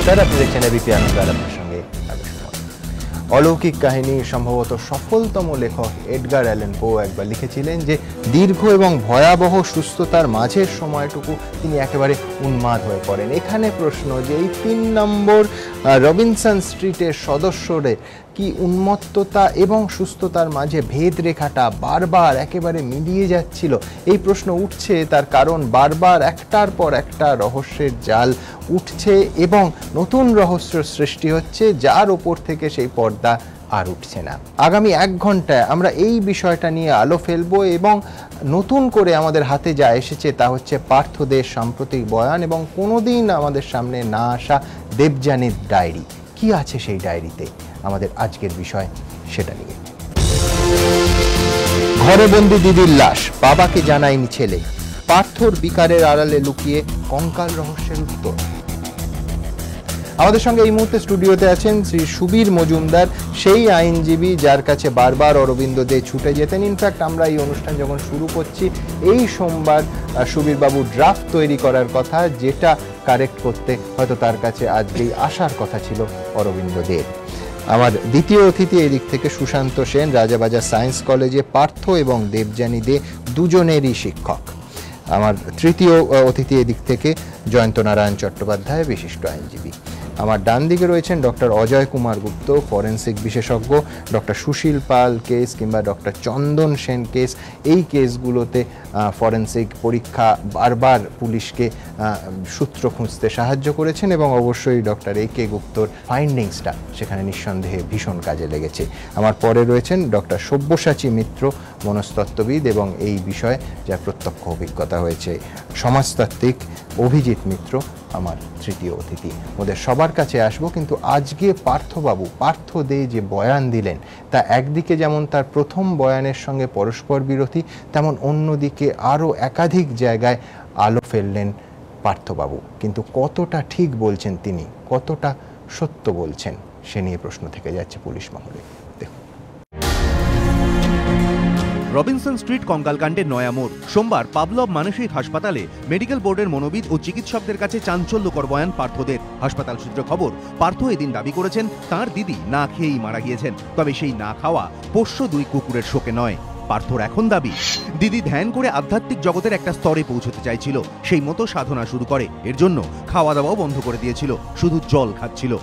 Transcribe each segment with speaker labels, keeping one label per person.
Speaker 1: নমস্কার, আপনি দেখছেন এবিপি আনন্দ। আপনার সঙ্গে অলৌকিক কাহিনী সম্ভবত সফলতম লেখক এডগার অ্যালান পো একবার লিখেছিলেন যে দীর্ঘ এবং ভয়াবহ সুস্থতার মাঝের সময়টুকু তিনি একেবারে উন্মাদ হয়ে পড়েন। এখানে প্রশ্ন যে এই ৩ নম্বর রবিনসন স্ট্রিটের সদস্যদের কি উন্মত্ততা এবং সুস্থতার মাঝে ভেদ রেখাটা বারবার একেবারে মিলিয়ে যাচ্ছিল? এই প্রশ্ন উঠছে তার কারণ বারবার একটার পর একটা রহস্যের জাল উঠছে এবং নতুন রহস্য সৃষ্টি হচ্ছে, যার ওপর থেকে সেই পর্দা আর উঠছে না। আগামী 1 ঘন্টায় আমরা এই বিষয়টা নিয়ে আলো ফেলবো এবং নতুন করে আমাদের হাতে যা এসেছে তা হচ্ছে পার্থ দের সাম্প্রতিক বয়ান এবং কোনোদিন আমাদের সামনে না আসা দেবযানীর ডায়েরি। কি আছে সেই ডায়েরিতে? আমাদের আজকের বিষয় সেটা নিয়ে। ঘরে বন্দি দিদির লাশ, বাবাকে জানায়নি ছেলে। পার্থর বিকারের আড়ালে লুকিয়ে কঙ্কাল রহস্যের উত্তর। আমাদের সঙ্গে এই মুহূর্তে স্টুডিওতে আছেন শ্রী সুবীর মজুমদার, সেই আইনজীবী যার কাছে বারবার অরবিন্দ দে ছুটে যেতেন। ইনফ্যাক্ট আমরা এই অনুষ্ঠান যখন শুরু করছি, এই সোমবার সুবীর বাবু ড্রাফট তৈরি করার কথা, যেটা কারেক্ট করতে হয়তো তার কাছে আজকেই আসার কথা ছিল অরবিন্দ দে। আমার দ্বিতীয় অতিথি এদিক থেকে সুশান্ত সেন, রাজাবাজার সায়েন্স কলেজে পার্থ এবং দেবযানী দে দুজনেরই শিক্ষক। আমার তৃতীয় অতিথি এদিক থেকে জয়ন্ত নারায়ণ চট্টোপাধ্যায়, বিশিষ্ট আইনজীবী। আমার ডান দিকে রয়েছেন ডক্টর অজয় কুমার গুপ্ত, ফরেন্সিক বিশেষজ্ঞ। ডক্টর সুশীল পাল কেস কিংবা ডক্টর চন্দন সেন কেস, এই কেসগুলোতে ফরেন্সিক পরীক্ষা বারবার পুলিশকে সূত্র খুঁজতে সাহায্য করেছেন এবং অবশ্যই ডক্টর এ.কে. গুপ্তর ফাইন্ডিংসটা সেখানে নিঃসন্দেহে ভীষণ কাজে লেগেছে। আমার পরে রয়েছেন ডক্টর সব্যসাচী মিত্র, মনস্তত্ত্ববিদ এবং এই বিষয়ে যার প্রত্যক্ষ অভিজ্ঞতা হয়েছে, সমাজতাত্ত্বিক অভিজিৎ মিত্র আমার তৃতীয় অতিথি। ওদের সবার কাছে আসবো, কিন্তু আজকে পার্থ দে যে বয়ান দিলেন তা একদিকে যেমন তার প্রথম বয়ানের সঙ্গে পরস্পর বিরোধী, তেমন অন্যদিকে আরও একাধিক জায়গায় আলো ফেললেন পার্থবাবু। কিন্তু কতটা ঠিক বলছেন তিনি, কতটা সত্য বলছেন, সে নিয়ে প্রশ্ন থেকে যাচ্ছে পুলিশ মহলে। দেখুন।
Speaker 2: রবিনসন স্ট্রিট কঙ্কালকাণ্ডের নয়া মোড়। সোমবার পাভলভ মানসিক হাসপাতালে মেডিকেল বোর্ডের মনোবিদ ও চিকিৎসকদের কাছে চাঞ্চল্যকর বয়ান পার্থদের। হাসপাতাল সূত্রে খবর, পার্থ এদিন দাবি করেছেন তার দিদি না খেয়েই মারা গিয়েছেন। তবে সেই না খাওয়া পোষ্য 2 কুকুরের শোকে নয়। পার্থর এখন দাবি, দিদি ধ্যান করে আধ্যাত্মিক জগতের একটা স্তরে পৌঁছতে চাইছিল, সেই মতো সাধনা শুরু করে। এর জন্য খাওয়া দাওয়াও বন্ধ করে দিয়েছিল, শুধু জল খাচ্ছিল।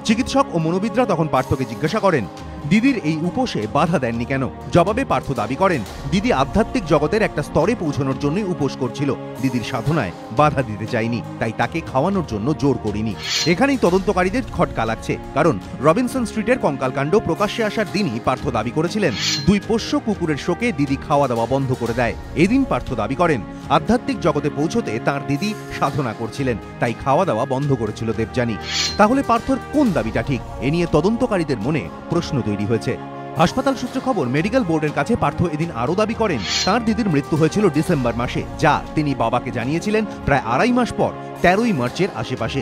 Speaker 2: চিকিৎসক ও মনোবিদরা তখন পার্থকে জিজ্ঞাসা করেন দিদির এই উপোসে বাধা দেননি কেন। জবাবে পার্থ দাবি করেন দিদি আধ্যাত্মিক জগতের একটা স্তরে পৌঁছানোর জন্যই উপোস করছিল, দিদির সাধনায় বাধা দিতে চাইনি, তাই তাকে খাওয়ানোর জন্য জোর করিনি। এখানেই তদন্তকারীদের খটকা লাগছে, কারণ রবিনসন স্ট্রিটের কঙ্কালকাণ্ড প্রকাশ্যে আসার দিনই পার্থ দাবি করেছিলেন 2 পোষ্য কুকুরের শোকে দিদি খাওয়া দাওয়া বন্ধ করে দেয়। এদিন পার্থ দাবি করেন আধ্যাত্মিক জগতে পৌঁছতে তার দিদি সাধনা করছিলেন, তাই খাওয়া দাওয়া বন্ধ করেছিল দেবযানী। তাহলে পার্থর কোন দাবিটা ঠিক? এ নিয়ে তদন্তকারীদের মনে প্রশ্ন তৈরি হয়েছে। হাসপাতাল সূত্রে খবর, মেডিকেল বোর্ডের কাছে পার্থ এদিন আরও দাবি করেন তার দিদির মৃত্যু হয়েছিল ডিসেম্বর মাসে, যা তিনি বাবাকে জানিয়েছিলেন প্রায় 2.5 মাস পর, 13ই মার্চের আশেপাশে।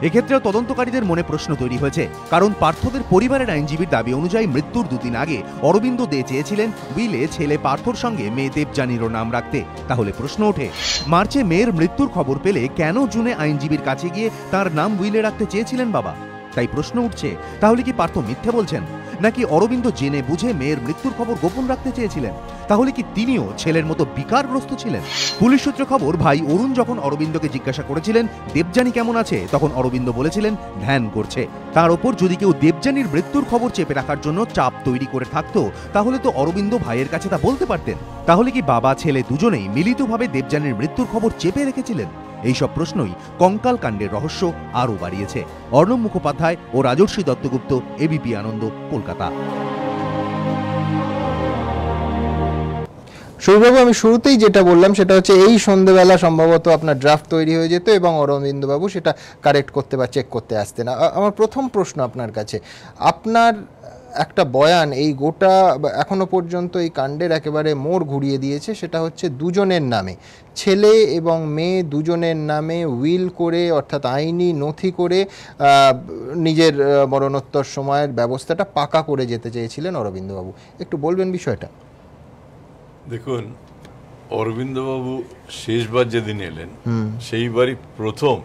Speaker 2: এক্ষেত্রেও তদন্তকারীদের মনে প্রশ্ন তৈরি হয়েছে, কারণ পার্থদের পরিবারের আইনজীবীর দাবি অনুযায়ী মৃত্যুর 2 দিন আগে অরবিন্দ দে চেয়েছিলেন উইলে ছেলে পার্থর সঙ্গে মেয়ে দেবযানীরও নাম রাখতে। তাহলে প্রশ্ন ওঠে, মার্চে মেয়ের মৃত্যুর খবর পেলে কেন জুনে আইনজীবীর কাছে গিয়ে তার নাম উইলে রাখতে চেয়েছিলেন বাবা? তাই প্রশ্ন উঠছে, তাহলে কি পার্থ মিথ্যে বলছেন, নাকি অরবিন্দ জেনে বুঝে মেয়ের মৃত্যুর খবর গোপন রাখতে চেয়েছিলেন? তাহলে কি তিনিও ছেলের মতো বিকারগ্রস্ত ছিলেন? পুলিশ সূত্রে খবর, ভাই অরুণ যখন অরবিন্দকে জিজ্ঞাসা করেছিলেন দেবযানী কেমন আছে, তখন অরবিন্দ বলেছিলেন ধ্যান করছে। তার ওপর যদি কেউ দেবযানীর মৃত্যুর খবর চেপে রাখার জন্য চাপ তৈরি করে থাকতো, তাহলে তো অরবিন্দ ভাইয়ের কাছে তা বলতে পারতেন। তাহলে কি বাবা ছেলে দুজনেই মিলিতভাবে দেবযানীর মৃত্যুর খবর চেপে রেখেছিলেন? এইসব প্রশ্নই কঙ্কাল কাণ্ডের রহস্য আরও বাড়িয়েছে। অর্ণব মুখোপাধ্যায় ও রাজর্ষি দত্তগুপ্ত, এবিপি আনন্দ, কলকাতা।
Speaker 1: সুবীরবাবু, আমি শুরুতেই যেটা বললাম সেটা হচ্ছে এই সন্ধ্যেবেলা সম্ভবত আপনার ড্রাফট তৈরি হয়ে যেত এবং অরবিন্দবাবু সেটা কারেক্ট করতে বা চেক করতে আসতেন। আমার প্রথম প্রশ্ন আপনার কাছে, আপনার একটা বয়ান এই গোটা এখনো পর্যন্ত এই কাণ্ডের একেবারে মোড় ঘুরিয়ে দিয়েছে, সেটা হচ্ছে দুজনের নামে, ছেলে এবং মেয়ে দুজনের নামে উইল করে, অর্থাৎ আইনি নথি করে নিজের মরণোত্তর সময়ের ব্যবস্থাটা পাকা করে যেতে চেয়েছিলেন অরবিন্দবাবু। একটু বলবেন বিষয়টা?
Speaker 3: দেখুন, অরবিন্দবাবু শেষবার যেদিন এলেন সেইবারই প্রথম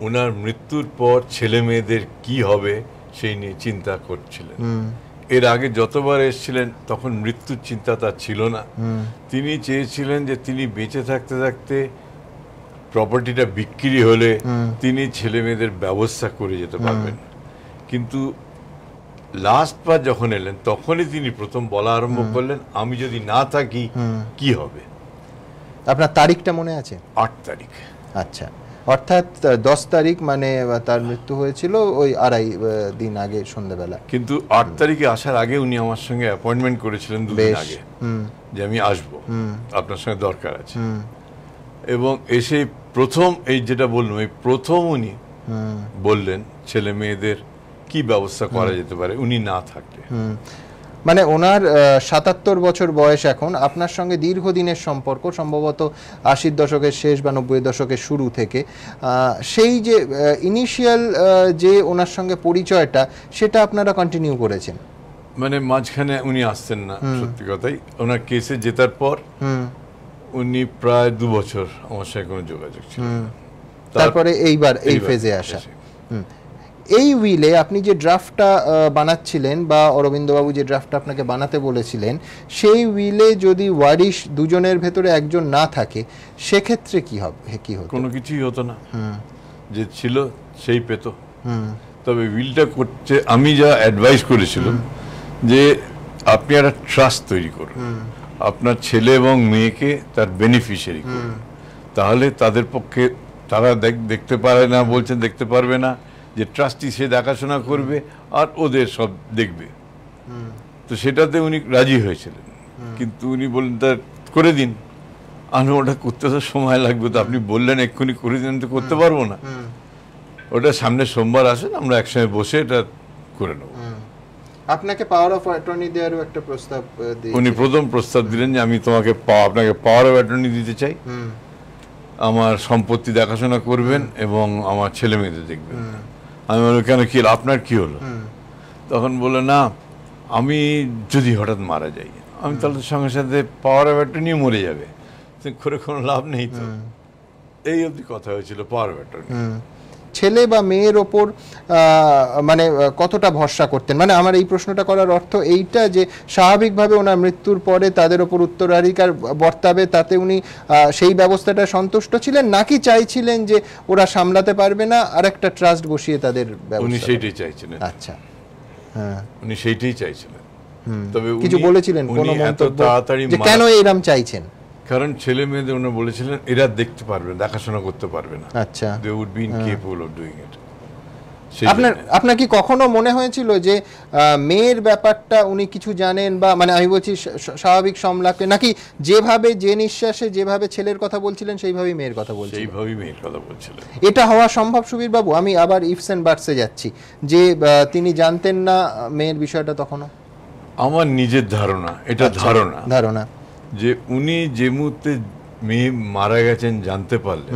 Speaker 3: ওনার মৃত্যুর পর ছেলে মেয়েদের কি হবে সেই নিয়ে চিন্তা করছিলেন। এর আগে যতবার এসেছিলেন তখন মৃত্যুর চিন্তা তার ছিল না। তিনি চেয়েছিলেন যে তিনি বেঁচে থাকতে থাকতে প্রপার্টিটা বিক্রি হলে তিনি ছেলে মেয়েদের ব্যবস্থা করে যেতে পারবেন। কিন্তু লাস্ট বার যখন এলেন তখনই তিনি প্রথম বলা আরম্ভ করলেন, আমি যদি না থাকি কি হবে।
Speaker 1: আপনার তারিখটা মনে আছে?
Speaker 3: 8 তারিখ।
Speaker 1: আচ্ছা, অর্থাৎ 10 তারিখ মানে তার মৃত্যু হয়েছিল ওই 2.5 দিন আগে সন্ধ্যাবেলা।
Speaker 3: কিন্তু 8 তারিখে আসার আগে উনি আমার সঙ্গে অ্যাপয়েন্টমেন্ট করেছিলেন 2 দিন আগে, যে আমি আসবো, আপনার সঙ্গে দরকার আছে। এবং এসে প্রথম এই যেটা বললাম, এই প্রথম উনি বললেন ছেলে মেয়েদের কি ব্যবস্থা করা যেতে পারে উনি না থাকলে।
Speaker 1: মানে ওনার 77 বছর বয়স এখন, আপনার সঙ্গে দীর্ঘদিনের সম্পর্ক, সম্ভবত 80 দশকের শেষ বা 90 দশকের শুরু থেকে। সেই যে ইনিশিয়াল যে ওনার সঙ্গে পরিচয়টা, সেটা আপনারা কন্টিনিউ করেছেন?
Speaker 3: মানে মাঝখানে উনি আসতেন না, সত্যি কথাই। ওনার কেসে জেতার পর উনি প্রায় 2 বছর আমার সঙ্গে কোনো যোগাযোগ ছিল।
Speaker 1: তারপরে এইবার এই ফেজে আসা। এই উইলে আপনি যে ড্রাফটটা বানাচ্ছিলেন বা অরবিন্দবাবু যে ড্রাফটটা আপনাকে বানাতে বলেছিলেন, সেই উইলে যদি ওয়ারিশ দুজনের ভেতরে একজন না থাকে সেক্ষেত্রে কি হবে? কি হতো?
Speaker 3: কোনো কিছুই হতো না, যে ছিল সেই পেত। তবে উইলটা করতে আমি যা অ্যাডভাইস করেছিলাম যে আপনি একটা ট্রাস্ট তৈরি করুন, আপনার ছেলে এবং মেয়েকে তার বেনিফিশিয়ারি করুন, তাহলে তাদের পক্ষে তারা দেখতে পারে না বলছেন, দেখতে পারবে না, যে ট্রাস্টি সে দেখাশোনা করবে আর ওদের সব দেখবে। তো সেটাতে উনি রাজি হয়েছিলেন, কিন্তু উনি বললেন তার করে দিন। আমি ওটা করতে তো সময় লাগবে, তো আপনি বললেন এক্ষুনি করে দিন, তো করতে পারবো না। ওটা সামনে সোমবার আসেন, আমরা একসঙ্গে বসে এটা করে নেব।
Speaker 1: আপনাকে পাওয়ার অফ অ্যাটর্নি দেওয়ারও একটা প্রস্তাব
Speaker 3: উনি প্রথম প্রস্তাব দিলেন যে আমি তোমাকে আপনাকে পাওয়ার অফ অ্যাটর্নি দিতে চাই, আমার সম্পত্তি দেখাশোনা করবেন এবং আমার ছেলে মেয়েদের দেখবেন। আমি বললাম কেন, কি আপনার কি হলো? তখন বললো না, আমি যদি হঠাৎ মারা যাই, আমি তাহলে সঙ্গে সাথে পাওয়ার অফ অ্যাটর্নি মরে যাবে, করে কোনো লাভ নেই। তো এই অবধি কথা হয়েছিল পাওয়ার অফ অ্যাটর্নি।
Speaker 1: ছেলে বা মেয়ের ওপর মানে কতটা ভরসা করতেন? মানে আমার এই প্রশ্নটা করার অর্থ এইটা যে স্বাভাবিকভাবে ওনার মৃত্যুর পরে তাদের ওপর উত্তরাধিকার বর্তাবে, তাতে উনি সেই ব্যবস্থাটা সন্তুষ্ট ছিলেন, নাকি চাইছিলেন যে ওরা সামলাতে পারবে না আর একটা ট্রাস্ট বসিয়ে তাদের ব্যবস্থা?
Speaker 3: উনি সেইটাই চাইছিলেন।
Speaker 1: আচ্ছা, হ্যাঁ,
Speaker 3: উনি সেইটাই চাইছিলেন। তবে
Speaker 1: কিছু বলেছিলেন কোন মন্তব্য যে কেন এরকম চাইছেন?
Speaker 3: কারণ ছেলে মেয়েদের উনি বলেছিলেন এরা দেখতে পারবে, দেখাশোনা করতে পারবে না।
Speaker 1: আচ্ছা,
Speaker 3: they would be incapable of doing it.
Speaker 1: আপনার কি কখনো মনে হয়েছিল যে মেয়ের ব্যাপারটা উনি কিছু জানেন, বা মানে আমি বলছি স্বাভাবিক সমলাকে, নাকি যেভাবে যে নিঃশ্বাসে যেভাবে ছেলের কথা বলছিলেন সেইভাবেই মেয়ের কথা বলছিলেন?
Speaker 3: সেইভাবেই মেয়ের কথা বলছিলেন।
Speaker 1: এটা হওয়া সম্ভব সুবীর বাবু? আমি আবার ইফস এন্ড বাটসে যাচ্ছি, যে তিনি জানতেন না মেয়ের বিষয়টা তখনও?
Speaker 3: আমার নিজের ধারণা, এটা ধারণা যে উনি যে মুহূর্তে মেয়ে মারা গেছেন জানতে পারলেন,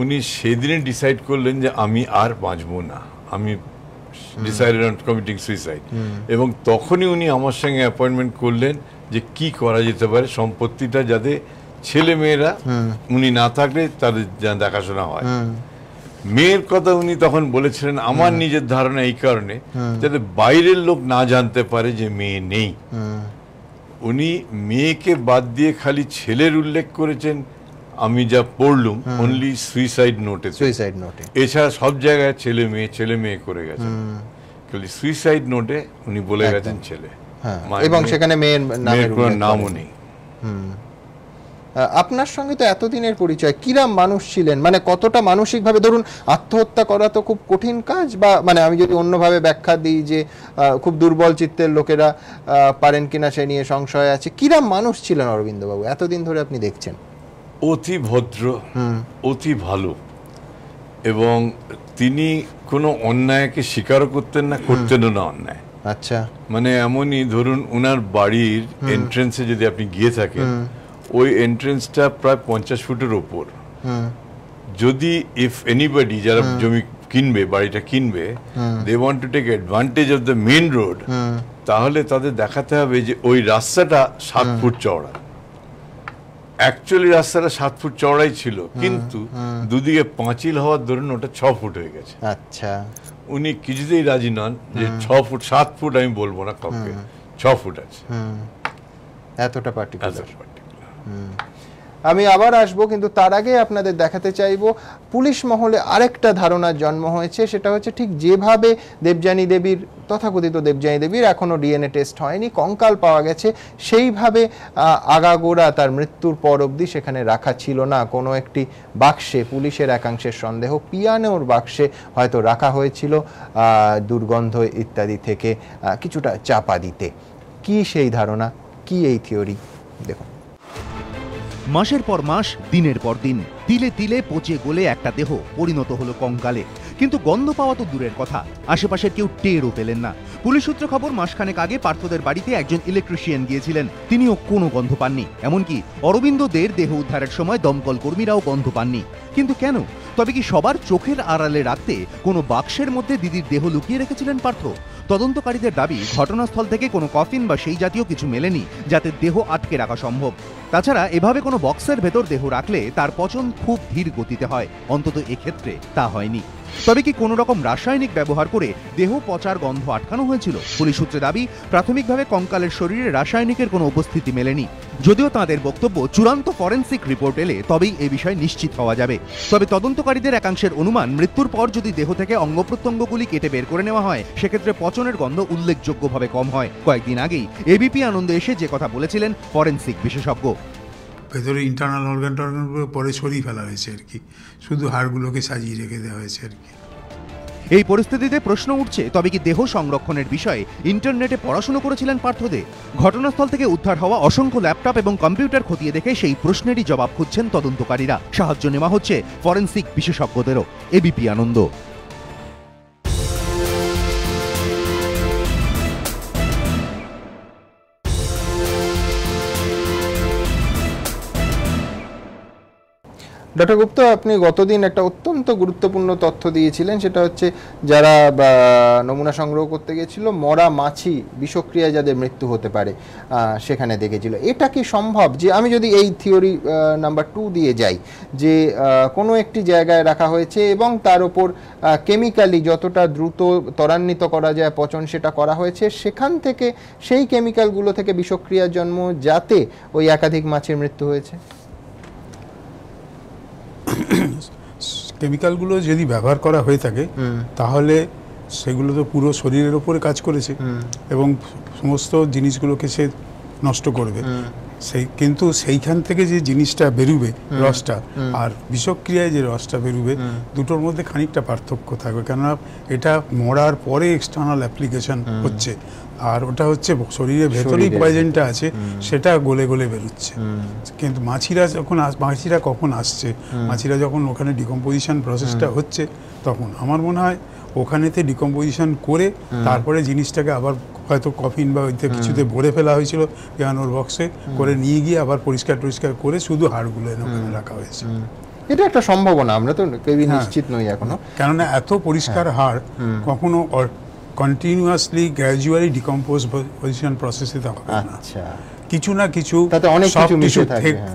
Speaker 3: উনি সেদিনে ডিসাইড করলেন যে আমি আর বাঁচবো না, আমি ডিসাইডেড অন কমিটিং সুইসাইড। এবং তখনই উনি আমার সঙ্গে অ্যাপয়েন্টমেন্ট করলেন যে কি করা যেতে পারে, সম্পত্তিটা যাতে ছেলে মেয়েরা উনি না থাকলে তাদের দেখাশোনা হয়। মেয়ের কথা উনি তখন বলেছিলেন আমার নিজের ধারণা এই কারণে যাতে বাইরের লোক না জানতে পারে যে মেয়ে নেই। উনি মেয়েকে বাদ দিয়ে খালি ছেলের উল্লেখ করেছেন, আমি যা পড়লুম, অনলি সুইসাইড নোটে, এছাড়া সব জায়গায় ছেলে মেয়ে করে গেছেন, খালি সুইসাইড নোটে উনি বলে গেছেন ছেলে,
Speaker 1: এবং সেখানে মেয়ের
Speaker 3: কোনো নামও নেই।
Speaker 1: আপনার সঙ্গে তো এতদিনের পরিচয়, কিরাম মানুষ ছিলেন? মানে কতটা মানসিকভাবে, ধরুন আত্মহত্যা করা তো খুব কঠিন কাজ, বা মানে আমি যদি অন্যভাবে ব্যাখ্যা দিই যে খুব দুর্বল চিত্তের লোকেরা পারেন কিনা সে নিয়ে সংশয় আছে। কিরাম মানুষ ছিলেন অরবিন্দবাবু এতদিন ধরে আপনি দেখছেন?
Speaker 3: অতি ভদ্র, অতি ভালো, এবং তিনি কোনো অন্যায়কে স্বীকারও করতেন না, করতেনও না অন্যায়।
Speaker 1: আচ্ছা,
Speaker 3: মানে এমনই ধরুন ওনার বাড়ির এন্ট্রেন্সে যদি আপনি গিয়ে থাকেন, ওই এন্ট্রেন্সটা প্রায় 50 ফুটের ওপর। যদি ইফ এনিবডি যারা জমি কিনবে, বাড়িটা কিনবে, they want to take advantage of the main road, তাহলে তাদের দেখাতে হবে যে ওই রাস্তাটা 7 ফুট চওড়া। অ্যাকচুয়ালি রাস্তাটা 7 ফুট চওড়াই ছিল, কিন্তু দুদিকে পাঁচিল হওয়ার দরুন ওটা 6 ফুট হয়ে গেছে।
Speaker 1: আচ্ছা,
Speaker 3: উনি কিছুতেই রাজি নন যে 6 ফুট, 7 ফুট আমি বলবো না কাউকে, 6 ফুট আছে।
Speaker 1: এতটা পার্টিকুলার। আমি আবার আসবো, কিন্তু তার আগে আপনাদের দেখাতে চাইবো পুলিশ মহলে আরেকটা ধারণার জন্ম হয়েছে। সেটা হচ্ছে ঠিক যেভাবে দেবযানী দেবীর, তথাকথিত দেবযানী দেবীর এখনো ডিএনএ টেস্ট হয়নি, কঙ্কাল পাওয়া গেছে, সেইভাবে আগাগোড়া তার মৃত্যুর পর অবধি সেখানে রাখা ছিল না। কোনো একটি বাক্সে, পুলিশের একাংশের সন্দেহ পিয়ানোর বাক্সে হয়তো রাখা হয়েছিল দুর্গন্ধ ইত্যাদি থেকে কিছুটা চাপা দিতে। কি সেই ধারণা, কি এই থিওরি, দেখুন।
Speaker 2: মাসের পর মাস, দিনের পর দিন, তিলে তিলে পচে গলে একটা দেহ পরিণত হলো কঙ্কালে। কিন্তু গন্ধ পাওয়া তো দূরের কথা, আশেপাশের কেউ টেরও পেলেন না। পুলিশ সূত্রে খবর, মাসখানেক আগে পার্থদের বাড়িতে একজন ইলেকট্রিশিয়ান গিয়েছিলেন, তিনিও কোনো গন্ধ পাননি। এমনকি অরবিন্দ দের দেহ উদ্ধারের সময় দমকল কর্মীরাও গন্ধ পাননি। কিন্তু কেন? তবে কি সবার চোখের আড়ালে রাখতে কোনো বাক্সের মধ্যে দিদির দেহ লুকিয়ে রেখেছিলেন পার্থ? তদন্তকারীদের দাবি, ঘটনাস্থল থেকে কোনো কফিন বা সেই জাতীয় কিছু মেলেনি যাতে দেহ আটকে রাখা সম্ভব। তাছাড়া এভাবে কোনো বক্সের ভেতর দেহ রাখলে তার পচন খুব ধীর গতিতে হয়, অন্তত এক্ষেত্রে তা হয়নি। তবে কি কোনো রকম রাসায়নিক ব্যবহার করে দেহ পচার গন্ধ আটকানো হয়েছিল? পুলিশ সূত্রে দাবি, প্রাথমিকভাবে কঙ্কালের শরীরে রাসায়নিকের কোনো উপস্থিতি মেলেনি। যদিও তাঁদের বক্তব্য, চূড়ান্ত ফরেনসিক রিপোর্ট এলে তবেই এ বিষয়ে নিশ্চিত হওয়া যাবে। তবে তদন্তকারীদের একাংশের অনুমান, মৃত্যুর পর যদি দেহ থেকে অঙ্গ প্রত্যঙ্গগুলি কেটে বের করে নেওয়া হয়, সেক্ষেত্রে পচনের গন্ধ উল্লেখযোগ্যভাবে কম হয়। কয়েকদিন আগেই এবিপি আনন্দে এসে যে কথা বলেছিলেন ফরেনসিক বিশেষজ্ঞ।
Speaker 4: ভেতরে ইন্টারনাল অর্গান পরে সরিয়ে ফেলা হয়েছে আর কি, শুধু হাড়গুলোকে সাজিয়ে রেখে দেওয়া হয়েছে আর কি।
Speaker 2: এই পরিস্থিতিতে প্রশ্ন উঠছে, তবে কি দেহ সংরক্ষণের বিষয়ে ইন্টারনেটে পড়াশোনা করেছিলেন পার্থদে? ঘটনাস্থল থেকে উদ্ধার হওয়া অসংখ্য ল্যাপটপ এবং কম্পিউটার খতিয়ে দেখে সেই প্রশ্নেরই জবাব খুঁজছেন তদন্তকারীরা। সাহায্য নেওয়া হচ্ছে ফরেনসিক বিশেষজ্ঞদেরও। এবিপি আনন্দ।
Speaker 1: ডক্টর গুপ্ত, আপনি গতদিন একটা অত্যন্ত গুরুত্বপূর্ণ তথ্য দিয়েছিলেন, সেটা হচ্ছে যারা নমুনা সংগ্রহ করতে গেছিল, মরা মাছি বিষক্রিয়ায় যাদের মৃত্যু হতে পারে সেখানে দেখেছিল। এটা কি সম্ভব যে, আমি যদি এই থিওরি নাম্বার 2 দিয়ে যাই, যে কোনো একটি জায়গায় রাখা হয়েছে এবং তার উপর কেমিক্যালি যতটা দ্রুত ত্বরান্বিত করা যায় পচন সেটা করা হয়েছে, সেখান থেকে সেই কেমিক্যালগুলো থেকে বিষক্রিয়ার জন্ম, যাতে ওই একাধিক মাছের মৃত্যু হয়েছে?
Speaker 4: কেমিক্যালগুলো যদি ব্যবহার করা হয়ে থাকে তাহলে সেগুলো তো পুরো শরীরের ওপরে কাজ করেছে এবং সমস্ত জিনিসগুলোকে সে নষ্ট করবে। কিন্তু সেইখান থেকে যে জিনিসটা বেরোবে, রসটা, আর বিষক্রিয়ায় যে রসটা বেরোবে, দুটোর মধ্যে খানিকটা পার্থক্য থাকবে। কেননা এটা মরার পরে এক্সটার্নাল অ্যাপ্লিকেশন হচ্ছে, আর ওটা হচ্ছে শরীরের ভেতরেই পয়জনটা আছে, সেটা গলে গলে বেরোচ্ছে। কিন্তু মাছিরা কখন আসছে, মাছিরা যখন ওখানে ডিকম্পোজিশন প্রসেসটা হচ্ছে, তখন আমার মনে হয় ওখানেতে ডিকম্পোজিশন করে তারপরে জিনিসটাকে আবার হয়তো কফিন বা ওইতে কিছুতে ভরে ফেলা হয়েছিল পিয়ানোর বক্সে করে, নিয়ে গিয়ে আবার পরিষ্কার করে শুধু হাড়গুলো ওখানে রাখা হয়েছে।
Speaker 1: এটা একটা সম্ভাবনা, আমরা তো কেউই নিশ্চিত নই এখনো।
Speaker 4: কেননা এত পরিষ্কার হাড় কখনো কন্টিনিউয়াসলি গ্র্যাজুয়ালি ডিকম্পোজিশন প্রসেসে হবে না। কিছু না কিছু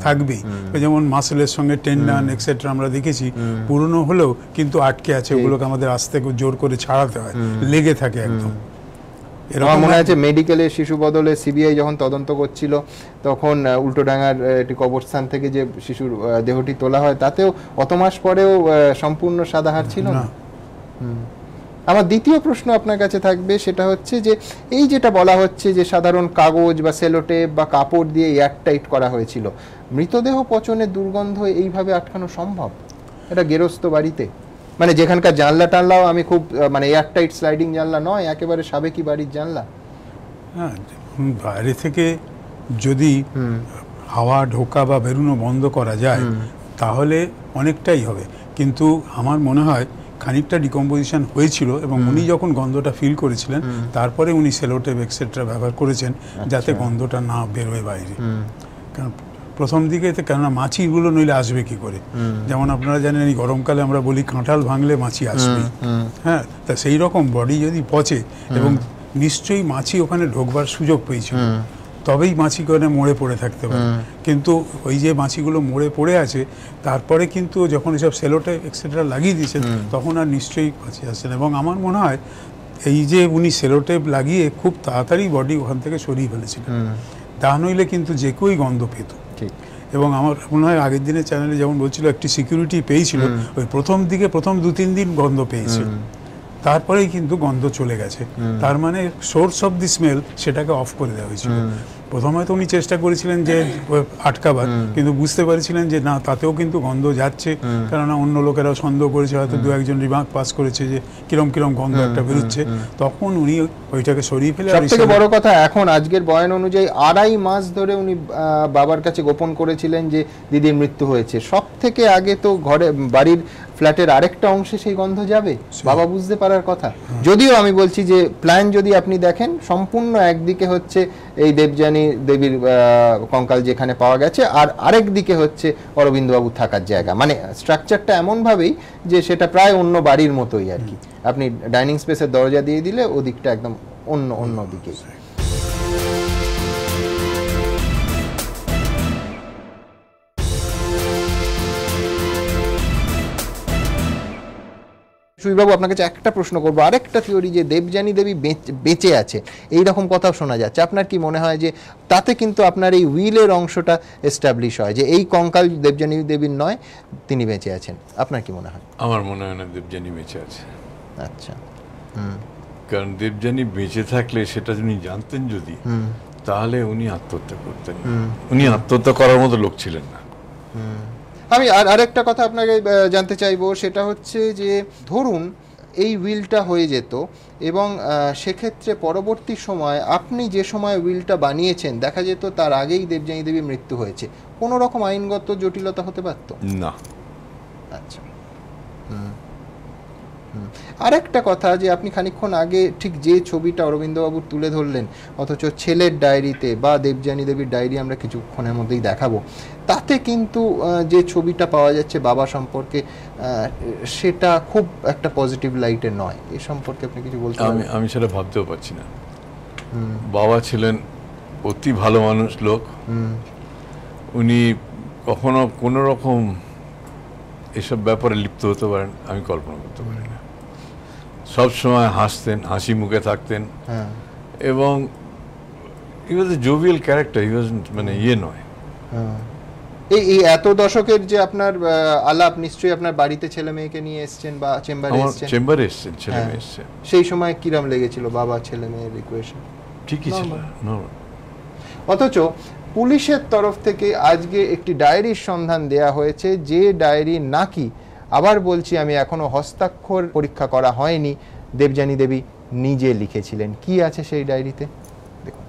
Speaker 4: থাকবেই, যেমন মাসেলের সঙ্গে টেন্ডন এক্সেট্রা আমরা দেখেছি পুরনো হলেও কিন্তু আটকে আছে, ওগুলোকে আমাদের আস্তে জোর করে ছাড়াতে হয়, লেগে থাকে একদম।
Speaker 1: আমার মনে আছে মেডিকেলের শিশু বদলে সিবিআই যখন তদন্ত করছিল, তখন উল্টোডাঙ্গার একটি কবরস্থান থেকে যে শিশুর দেহটি তোলা হয়, তাতেও অত মাস পরেও সম্পূর্ণ সাদা হাড় ছিল না। আমার দ্বিতীয় প্রশ্ন আপনার কাছে থাকবে, সেটা হচ্ছে যে এই যেটা বলা হচ্ছে যে সাধারণ কাগজ বা সেলোটেপ বা কাপড় দিয়ে এয়ারটাইট করা হয়েছিল, মৃতদেহ পচনের দুর্গন্ধ এইভাবে আটকানো সম্ভব? এটা গেরস্ত বাড়িতে, মানে যেখানকার জানলা টানলাও আমি খুব মানে এয়ারটাইট স্লাইডিং জানলা নয়, একেবারে সাবেকি বাড়ির জানলা।
Speaker 4: হ্যাঁ, বাইরে থেকে যদি হাওয়া ঢোকা বা বেরোনো বন্ধ করা যায় তাহলে অনেকটাই হবে। কিন্তু আমার মনে হয় খানিকটা ডিকম্পোজিশন হয়েছিল এবং উনি যখন গন্ধটা ফিল করেছিলেন তারপরে উনি সেলোটেপ এক্সেট্রা ব্যবহার করেছেন যাতে গন্ধটা না বেরোয় বাইরে। কারণ প্রথম দিকে কেননা মাছিগুলো নইলে আসবে কি করে? যেমন আপনারা জানেন এই গরমকালে আমরা বলি কাঁঠাল ভাঙলে মাছি আসবে, হ্যাঁ, তা সেই রকম বডি যদি পচে, এবং নিশ্চয়ই মাছি ওখানে ঢোকবার সুযোগ পেয়েছিল, তবেই মাছি করে মরে পড়ে থাকতে পারে। কিন্তু ওই যে মাছিগুলো মরে পড়ে আছে, তারপরে কিন্তু যখন এসব সেলোটেপ এক্সেট্রা লাগিয়ে দিয়েছেন তখন আর নিশ্চয়ই মাছি আসছেন। এবং আমার মনে হয় এই যে উনি সেলোটেপ লাগিয়ে খুব তাড়াতাড়ি বডি ওখান থেকে সরিয়ে ফেলেছিলেন, তা নইলে কিন্তু যে কেউই গন্ধ পেত। এবং আমার মনে হয় আগের দিনের চ্যানেলে যেমন বলছিল একটি সিকিউরিটি পেয়েছিল, ওই প্রথম 2-3 দিন গন্ধ পেয়েছে, তারপরেই কিন্তু গন্ধ চলে গেছে। তার মানে সোর্স অফ দি স্মেল সেটাকে অফ করে দেওয়া হয়েছিল। প্রথমে তো উনি চেষ্টা করেছিলেন যে আটকাবার, কিন্তু বুঝতে পারছিলেন যে না, তাতেও কিন্তু গন্ধ যাচ্ছে, কেননা অন্য লোকেরাও সন্দেহ করেছে, হয়তো 2-1 রিমার্ক পাস করেছে যে কিরম কিরম গন্ধ একটা বেরোচ্ছে, তখন উনি ওইটাকে সরিয়ে ফেলে।
Speaker 1: সবথেকে বড় কথা, এখন আজকের বয়ান অনুযায়ী 2.5 মাস ধরে উনি বাবার কাছে গোপন করেছিলেন যে দিদির মৃত্যু হয়েছে। সব থেকে আগে তো ঘরে বাড়ির ফ্ল্যাটের আরেকটা অংশে সেই গন্ধ যাবে, বাবা বুঝতে পারার কথা। যদিও আমি বলছি যে প্ল্যান যদি আপনি দেখেন, সম্পূর্ণ একদিকে হচ্ছে এই দেবযানী দেবীর কঙ্কাল যেখানে পাওয়া গেছে, আর আরেক দিকে হচ্ছে অরবিন্দবাবু থাকার জায়গা, মানে স্ট্রাকচারটা এমনভাবেই যে সেটা প্রায় অন্য বাড়ির মতোই আর কি। আপনি ডাইনিং স্পেসের দরজা দিয়ে দিলে ওদিকটা একদম অন্য দিকে। সুইবাবু, আপনার কাছে একটা প্রশ্ন করবো, আরেকটা থিওরি যে দেবযানী দেবী বেঁচে আছে, এই রকম কথাও শোনা যাচ্ছে। আপনার কি মনে হয় যে তাতে কিন্তু আপনার এই উইলের অংশটা এস্টাবলিশ হয় যে এই কঙ্কাল দেবযানী দেবীর নয়, তিনি বেঁচে আছেন? আপনার কি মনে হয়?
Speaker 3: আমার মনে হয় না দেবযানী বেঁচে আছে।
Speaker 1: আচ্ছা,
Speaker 3: কারণ দেবযানী বেঁচে থাকলে সেটা উনি জানতেন যদি, তাহলে উনি আত্মহত্যা করতেন। উনি আত্মহত্যা করার মতো লোক ছিলেন না।
Speaker 1: আমি আরেকটা কথা আপনাকে জানতে চাইবো, সেটা হচ্ছে যে ধরুন এই উইলটা হয়ে যেত এবং সেক্ষেত্রে পরবর্তী সময় আপনি যে সময় উইলটা বানিয়েছেন দেখা যেত তার আগেই দেবযানী দেবীর মৃত্যু হয়েছে, কোনো রকম আইনগত জটিলতা হতে পারত
Speaker 3: না?
Speaker 1: আচ্ছা। আরেকটা কথা, যে আপনি খানিকক্ষণ আগে ঠিক যে ছবিটা অরবিন্দবাবুর তুলে ধরলেন, অথচ ছেলের ডায়েরিতে বা দেবযানী দেবীর ডায়েরি আমরা কিছুক্ষণের মধ্যেই দেখাবো, তাতে কিন্তু যে ছবিটা পাওয়া যাচ্ছে বাবা সম্পর্কে, সেটা খুব একটা পজিটিভ লাইটে নয়। এ সম্পর্কে আপনি কিছু বলতে?
Speaker 3: আমি সেটা ভাবতেও পারছি না। বাবা ছিলেন অতি ভালো মানুষ লোক, উনি কখনো কোনো রকম এসব ব্যাপারে লিপ্ত হতে পারেন আমি কল্পনা করতে পারি না। সবসময় হাসতেন, হাসি মুখে থাকতেন, এবং হি ওয়াজ এ জোভিয়াল ক্যারেক্টার। হি ওয়াজ মানে নয়।
Speaker 1: এই এত দশকের যে আপনার আলাপ, নিশ্চয়ই আপনার বাড়িতে ছেলে মেয়েকে নিয়ে এসেছেন বা চেম্বারে এসেছেন?
Speaker 3: চেম্বারে এসেছেন, ছেলে মেয়ে এসেছেন।
Speaker 1: সেই সময় কিরম লেগেছিল বাবা ছেলে মেয়ের ইকুয়েশন?
Speaker 3: ঠিকই ছিল।
Speaker 1: অথচ পুলিশের তরফ থেকে আজকে একটি ডায়েরির সন্ধান দেয়া হয়েছে, যে ডায়েরি নাকি, আবার বলছি আমি, এখনো হস্তাক্ষর পরীক্ষা করা হয়নি, দেবযানী দেবী নিজে লিখেছিলেন। কি আছে সেই ডায়েরিতে দেখুন।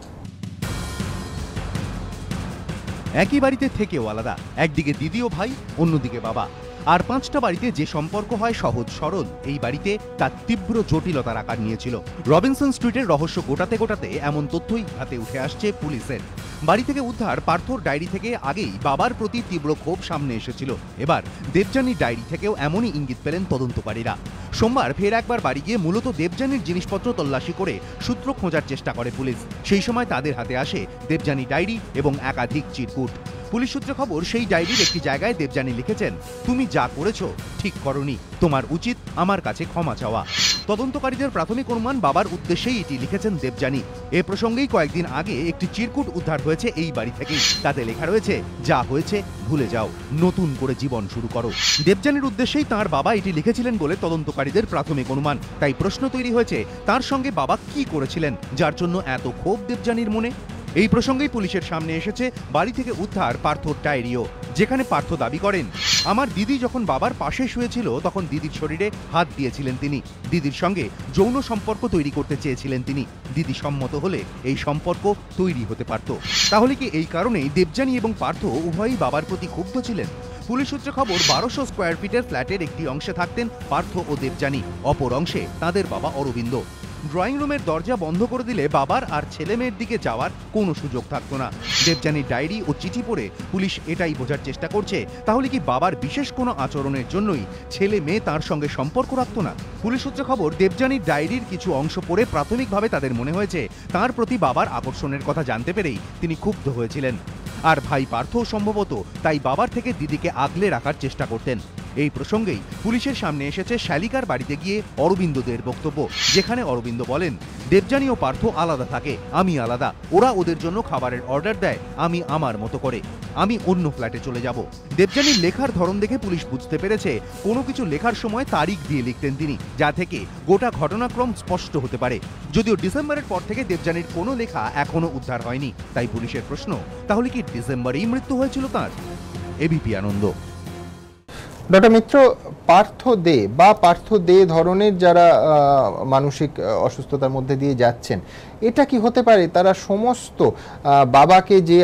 Speaker 2: একই বাড়িতে থেকেও আলাদা, একদিকে দিদি ও ভাই, অন্যদিকে বাবা। আর 5টা বাড়িতে যে সম্পর্ক হয় সহজ সরল, এই বাড়িতে তার তীব্র জটিলতার আকার নিয়েছিল। রবিনসন স্ট্রিটের রহস্য গোটাতে গোটাতে এমন তথ্যই হাতে উঠে আসছে পুলিশের। বাড়ি থেকে উদ্ধার পার্থর ডায়েরি থেকে আগেই বাবার প্রতি তীব্র ক্ষোভ সামনে এসেছিল। এবার দেবযানীর ডায়েরি থেকেও এমনই ইঙ্গিত পেলেন তদন্তকারীরা। সোমবার ফের একবার বাড়ি গিয়ে মূলত দেবযানীর জিনিসপত্র তল্লাশি করে সূত্র খোঁজার চেষ্টা করে পুলিশ। সেই সময় তাদের হাতে আসে দেবযানী ডায়েরি এবং একাধিক চিরকুট। পুলিশ সূত্রে খবর, সেই ডায়েরির একটি জায়গায় দেবযানী লিখেছেন, তুমি যা করেছো ঠিক করনি, তোমার উচিত আমার কাছে ক্ষমা চাওয়া। তদন্তকারীদের প্রাথমিক অনুমান বাবার উদ্দেশ্যেই এটি লিখেছেন দেবযানী। এ প্রসঙ্গেই কয়েকদিন আগে একটি চিরকুট উদ্ধার হয়েছে এই বাড়ি থেকেই। তাতে লেখা রয়েছে, যা হয়েছে ভুলে যাও, নতুন করে জীবন শুরু করো। দেবযানীর উদ্দেশ্যেই তার বাবা এটি লিখেছিলেন বলে তদন্তকারীদের প্রাথমিক অনুমান। তাই প্রশ্ন তৈরি হয়েছে, তার সঙ্গে বাবা কি করেছিলেন যার জন্য এত ক্ষোভ দেবযানীর মনে? এই প্রসঙ্গেই পুলিশের সামনে এসেছে বাড়ি থেকে উদ্ধার পার্থর ডায়েরিও, যেখানে পার্থ দাবি করেন, আমার দিদি যখন বাবার পাশে শুয়েছিল তখন দিদির শরীরে হাত দিয়েছিলেন তিনি, দিদির সঙ্গে যৌন সম্পর্ক তৈরি করতে চেয়েছিলেন তিনি, দিদি সম্মত হলে এই সম্পর্ক তৈরি হতে পারত। তাহলে কি এই কারণেই দেবযানী এবং পার্থ উভয়ই বাবার প্রতি ক্ষুব্ধ ছিলেন? পুলিশ সূত্রে খবর, 1200 স্কোয়ার ফিটের ফ্ল্যাটের একটি অংশে থাকতেন পার্থ ও দেবযানী, অপর অংশে তাদের বাবা অরবিন্দ। ড্রয়িং রুমের দরজা বন্ধ করে দিলে বাবার আর ছেলে মেয়ের দিকে যাওয়ার কোনো সুযোগ থাকতো না। দেবযানীর ডায়েরি ও চিঠি পড়ে পুলিশ এটাই বোঝার চেষ্টা করছে, তাহলে কি বাবার বিশেষ কোনো আচরণের জন্যই ছেলে মেয়ে তার সঙ্গে সম্পর্ক রাখতো না? পুলিশ সূত্রে খবর, দেবযানীর ডায়েরির কিছু অংশ পড়ে প্রাথমিকভাবে তাদের মনে হয়েছে তার প্রতি বাবার আকর্ষণের কথা জানতে পেরেই তিনি ক্ষুব্ধ হয়েছিলেন। আর ভাই পার্থ সম্ভবত তাই বাবার থেকে দিদিকে আগলে রাখার চেষ্টা করতেন। এই প্রসঙ্গেই পুলিশের সামনে এসেছে শালিকার বাড়িতে গিয়ে অরবিন্দদের বক্তব্য, যেখানে অরবিন্দ বলেন, দেবযানী ও পার্থ আলাদা থাকে, আমি আলাদা। ওরা ওদের জন্য খাবারের অর্ডার দেয়, আমি আমার মতো করে, আমি অন্য ফ্ল্যাটে চলে যাব। দেবযানীর লেখার ধরন দেখে পুলিশ বুঝতে পেরেছে কোনো কিছু লেখার সময় তারিখ দিয়ে লিখতেন তিনি, যা থেকে গোটা ঘটনাক্রম স্পষ্ট হতে পারে। যদিও ডিসেম্বরের পর থেকে দেবযানীর কোনো লেখা এখনো উদ্ধার হয়নি, তাই পুলিশের প্রশ্ন, তাহলে কি ডিসেম্বরেই মৃত্যু হয়েছিল তাঁর? এবিপি আনন্দ।
Speaker 1: ডক্টর মিত্র, পার্থ দে বা পার্থ দে ধরনের যারা মানসিক অসুস্থতার মধ্যে দিয়ে যাচ্ছেন, এটা কি হতে পারে তারা সমস্ত বাবাকে যে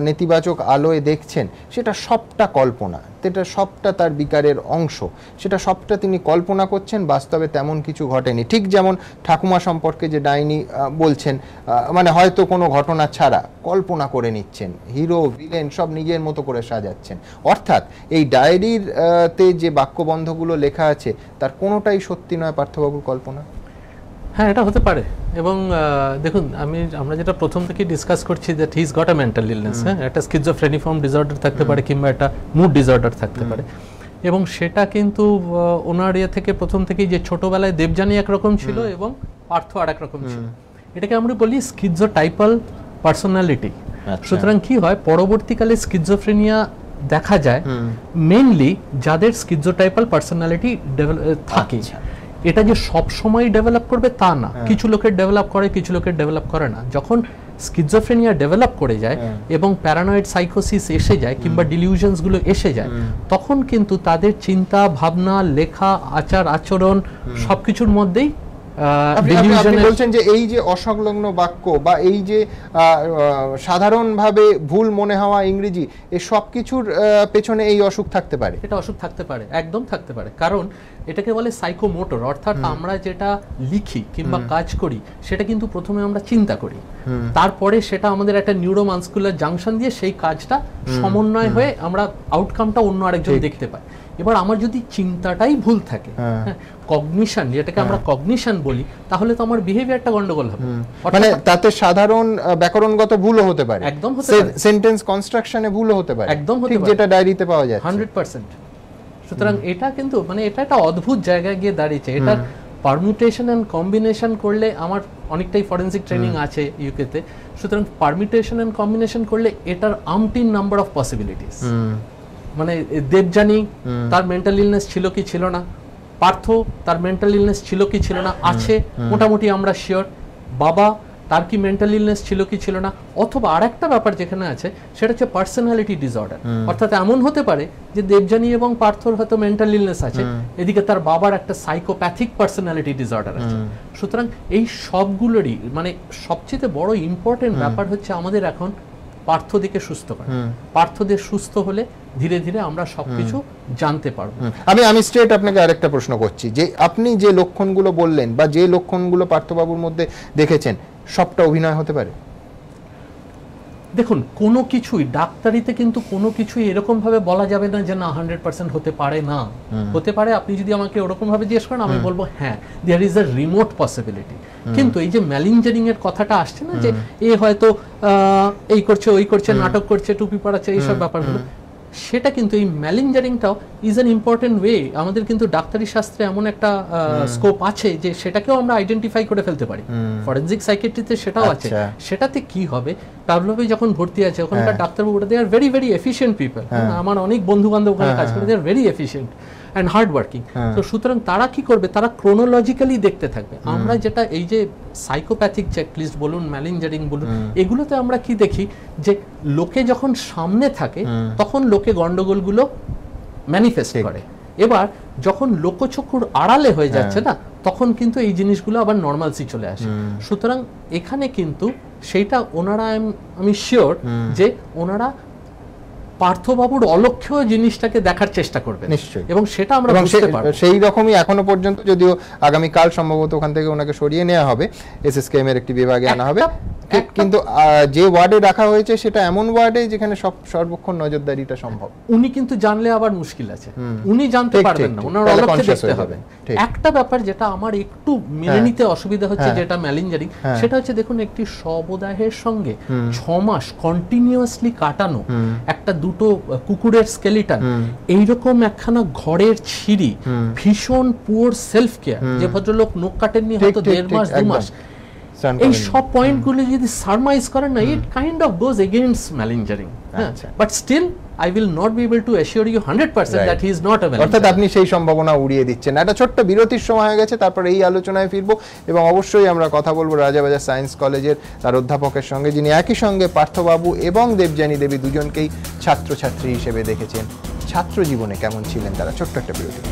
Speaker 1: নেতিবাচক আলোয় দেখছেন সেটা সবটা কল্পনা, সেটা সবটা তার বিকারের অংশ, সেটা সবটা তিনি কল্পনা করছেন, বাস্তবে তেমন কিছু ঘটেনি? ঠিক যেমন ঠাকুমা সম্পর্কে যে ডাইনি বলছেন, মানে হয়তো কোনো ঘটনা ছাড়া কল্পনা করে নিচ্ছেন, হিরো ভিলেন সব নিজের মতো করে সাজাচ্ছেন। অর্থাৎ এই ডায়েরির তে যে বাক্যবন্ধগুলো লেখা আছে তার কোনোটাই সত্যি নয়, পার্থবাবুর কল্পনা।
Speaker 5: হ্যাঁ, এটা হতে পারে। এবং দেখুন, আমরা যেটা প্রথম থেকে ডিসকাস করছি that he is got a mental illness, হ্যাঁ, একটা স্কিজোফ্রেনিফর্ম ডিসঅর্ডার থাকতে পারে কিংবা একটা মুড ডিসঅর্ডার থাকতে পারে। এবং সেটা কিন্তু ওনার ইয়ে থেকে প্রথম থেকেই, যে ছোটবেলায় দেবযানী একরকম ছিল এবং পার্থ আর একরকম ছিল, এটাকে আমরা বলি স্কিজোটাইপাল পার্সোনালিটি। সুতরাং কি হয়, পরবর্তীকালে স্কিজোফ্রেনিয়া দেখা যায় মেইনলি যাদের স্কিজোটাইপাল পার্সোনালিটি থাকে। এটা যে সব সময় ডেভেলপ করবে তা না, কিছু লোকের ডেভেলপ করে, কিছু লোকের ডেভেলপ করে না। যখন স্কিজোফ্রেনিয়া ডেভেলপ করে যায় এবং প্যারানয়েড সাইকোসিস এসে যায় কিংবা ডিলিউশনস গুলো এসে যায়, তখন কিন্তু তাদের চিন্তা ভাবনা, লেখা, আচার আচরণ সবকিছুর মধ্যেই
Speaker 1: আপনি বলছেন যে এই যে অসংলগ্ন বাক্য বা এই যে সাধারণভাবে ভুল মনে হওয়া ইংরেজি, এই সব কিছুর পেছনে এই অসুখ থাকতে পারে।
Speaker 5: এটা অসুখ থাকতে পারে, একদম থাকতে পারে। কারণ এটাকে বলে সাইকোমোটর, অর্থাৎ আমরা যেটা লিখি কিংবা কাজ করি সেটা কিন্তু প্রথমে আমরা চিন্তা করি, তারপরে সেটা আমাদের একটা নিউরোমাসকুলার জাংশন দিয়ে সেই কাজটা সমন্বয় হয়ে আমরা আউটকামটা অন্য আরেকজন দেখতে পাই। এবার আমার যদি চিন্তাটাই ভুল থাকে, কগনিশন, যেটাকে আমরা কগনিশন বলি, তাহলে তো আমার বিহেভিয়ারটা গন্ডগোল হবে।
Speaker 1: মানে তাতে সাধারণ ব্যাকরণগত ভুলও হতে পারে,
Speaker 5: একদম হতে পারে,
Speaker 1: সেন্টেন্স কনস্ট্রাকশনে ভুলও হতে পারে,
Speaker 5: একদম হতে পারে,
Speaker 1: যেটা ডায়েরিতে পাওয়া যায়
Speaker 5: 100%। সুতরাং এটা কিন্তু মানে এটা একটা অদ্ভুত জায়গায় গিয়ে দাঁড়িয়েছে। এটা পারমিউটেশন এন্ড কম্বিনেশন করলে, আমার অনেকটাই ফরেনসিক ট্রেনিং আছে ইউকেতে, সুতরাং পারমিউটেশন এন্ড কম্বিনেশন করলে এটার আনটিন নাম্বার অফ পসিবিলিটিস। মানে দেবযানী তার মেন্টাল ইলনেস ছিল কি ছিল না, পার্থ তার মেন্টাল ইলনেস ছিল কি ছিল না, আছে মোটামুটি আমরা শিওর। বাবা তার কি মেন্টাল ইলনেস ছিল কি ছিল না, অথবা আরেকটা ব্যাপার যেখানে আছে সেটা হচ্ছে পার্সোনালিটি ডিসঅর্ডার। অর্থাৎ এমন হতে পারে যে দেবযানী এবং পার্থর হয়তো মেন্টাল ইলনেস আছে, এদিকে তার বাবার একটা সাইকোপ্যাথিক পার্সোনালিটি ডিসঅর্ডার আছে। সুতরাং এই সবগুলোরই মানে সবচেয়ে বড় ইম্পর্টেন্ট ব্যাপার হচ্ছে আমাদের এখন পার্থদিকে সুস্থ করা। পার্থদের সুস্থ হলে ধীরে ধীরে আমরা সবকিছু জানতে পারবো।
Speaker 1: আমি স্ট্রেট আপনাকে আরেকটা প্রশ্ন করছি, যে আপনি যে লক্ষণগুলো বললেন বা যে লক্ষণগুলো পার্থবাবুর মধ্যে দেখেছেন, সবটা অভিনয় হতে পারে?
Speaker 5: দেখুন, কোনো কিছুই ডাক্তারিতে কিন্তু কোনো কিছুই এরকম ভাবে বলা যাবে না যে না 100% হতে পারে না। হতে পারে, আপনি যদি আমাকে ওরকম ভাবে জিজ্ঞেস করেন আমি বলবো হ্যাঁ, there is a remote possibility. কিন্তু এই যে ম্যালিঞ্জারিং এর কথাটা আসছে না, যে এ হয়তো এই করছে ওই করছে, নাটক করছে, টুপি পরাচ্ছে, এইসব ব্যাপারগুলো, সেটা কিন্তু এই ম্যালিঞ্জারিংটাও ইজ অ্যান ইম্পর্টেন্ট ওয়ে। আমাদের কিন্তু ডাক্তারি শাস্ত্রে এমন একটা স্কোপ আছে যে সেটাকেও আমরা আইডেন্টিফাই করে ফেলতে পারি। ফরেনসিক সাইকিয়াট্রিতে সেটাও আছে। সেটাতে কি হবে, পাভলভে যখন ভর্তি আছে ওখানকার ডাক্তারবাবুরা they are very very efficient people. আমার অনেক বন্ধু বান্ধব ওখানে কাজ করে, they are very efficient and hard working. তো সুতরাং তারা কি করবে, তারা ক্রোনোলজিক্যালি দেখতে থাকবে। আমরা যেটা এই যে সাইকোপ্যাথিক চেকলিস্ট বলুন, ম্যালিঞ্জারিং বলুন, এগুলোতে আমরা কি দেখি যে লোকে যখন সামনে থাকে তখন লোকে গন্ডগোলগুলো ম্যানিফেস্ট করে। এবার যখন লোকচক্ষুর আড়ালে হয়ে যাচ্ছে না, তখন কিন্তু এই জিনিসগুলো আবার নর্মালসি চলে আসে। সুতরাং এখানে কিন্তু সেইটা ওনারা, আমি শিওর যে ওনারা পার্থবাবুর অলক্ষ্য জিনিসটাকে দেখার চেষ্টা করবেন
Speaker 1: নিশ্চয়ই,
Speaker 5: এবং সেটা আমরা বুঝতে পারব।
Speaker 1: সেই রকমই এখনো পর্যন্ত, যদিও আগামীকাল সম্ভবত ওখান থেকে ওনাকে সরিয়ে নেওয়া হবে, এসএসকেএম এর একটি বিভাগে আনা হবে, কিন্তু যে ওয়ার্ডে রাখা হয়েছে সেটা এমন ওয়ার্ডে যেখানে সর্বক্ষণ নজরদারিটা সম্ভব।
Speaker 5: উনি কিন্তু জানলে আবার মুশকিল আছে, উনি জানতে পারবেন না, ওনার অলক্ষ্যে দেখতে হবে। একটা ব্যাপার যেটা আমার একটু মেনে নিতে অসুবিধা হচ্ছে, যেটা ম্যালিঞ্জারিং, সেটা হচ্ছে দেখুন একটি শবদাহের সঙ্গে 6 মাস কন্টিনিউয়াসলি কাটানো একটা দুটো কুকুরের স্কেলিটন, এইরকম একখানা ঘরের ছিঁড়ি, ভীষণ পুয়ার সেলফ কেয়ার, যে ভদ্রলোক নখ কাটেননি হয়তো 1.5 মাস 2 মাস, এই সব পয়েন্টগুলো যদি সারমাইজ করেন না, it kind of goes against malingering. But still I will not be able to assure you 100% that he is not a malingering.
Speaker 1: অর্থাৎ আপনি সেই সম্ভাবনা উড়িয়ে দিচ্ছেন। একটা ছোট্ট বিরতির সময় হয়ে গেছে, তারপর এই আলোচনায় ফিরবো এবং অবশ্যই আমরা কথা বলবো রাজাবাজার সায়েন্স কলেজের তার অধ্যাপকের সঙ্গে, যিনি একই সঙ্গে পার্থবাবু এবং দেবযানী দেবী দুজনকেই ছাত্রছাত্রী হিসেবে দেখেছেন। ছাত্র জীবনে কেমন ছিলেন তারা? ছোট্ট একটা বিরতি।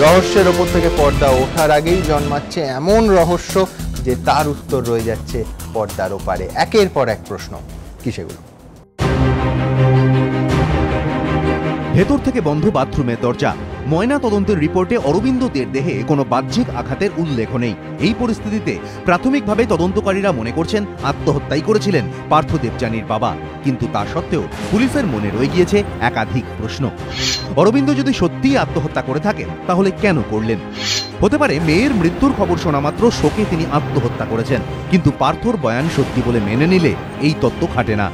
Speaker 1: রহস্যের ওপর থেকে পর্দা ওঠার আগেই জন্মাচ্ছে এমন রহস্য যে তার উত্তর রয়ে যাচ্ছে পর্দার ওপারে। একের পর এক প্রশ্ন, কি সেগুলো?
Speaker 2: ভেতর থেকে বন্ধ বাথরুমের দরজা। ময়না তদন্তের রিপোর্টে অরবিন্দ দের দেহে কোনো বাহ্যিক আঘাতের উল্লেখ নেই। এই পরিস্থিতিতে প্রাথমিকভাবে তদন্তকারীরা মনে করছেন আত্মহত্যাই করেছিলেন পার্থ দেবযানীর বাবা, কিন্তু তা সত্ত্বেও পুলিশের মনে রয়ে গিয়েছে একাধিক প্রশ্ন। অরবিন্দ যদি সত্যিই আত্মহত্যা করে থাকেন তাহলে কেন করলেন? হতে পারে মেয়ের মৃত্যুর খবর শোনা মাত্র শোকে তিনি আত্মহত্যা করেছেন, কিন্তু পার্থর বয়ান সত্যি বলে মেনে নিলে এই তত্ত্ব খাটে না।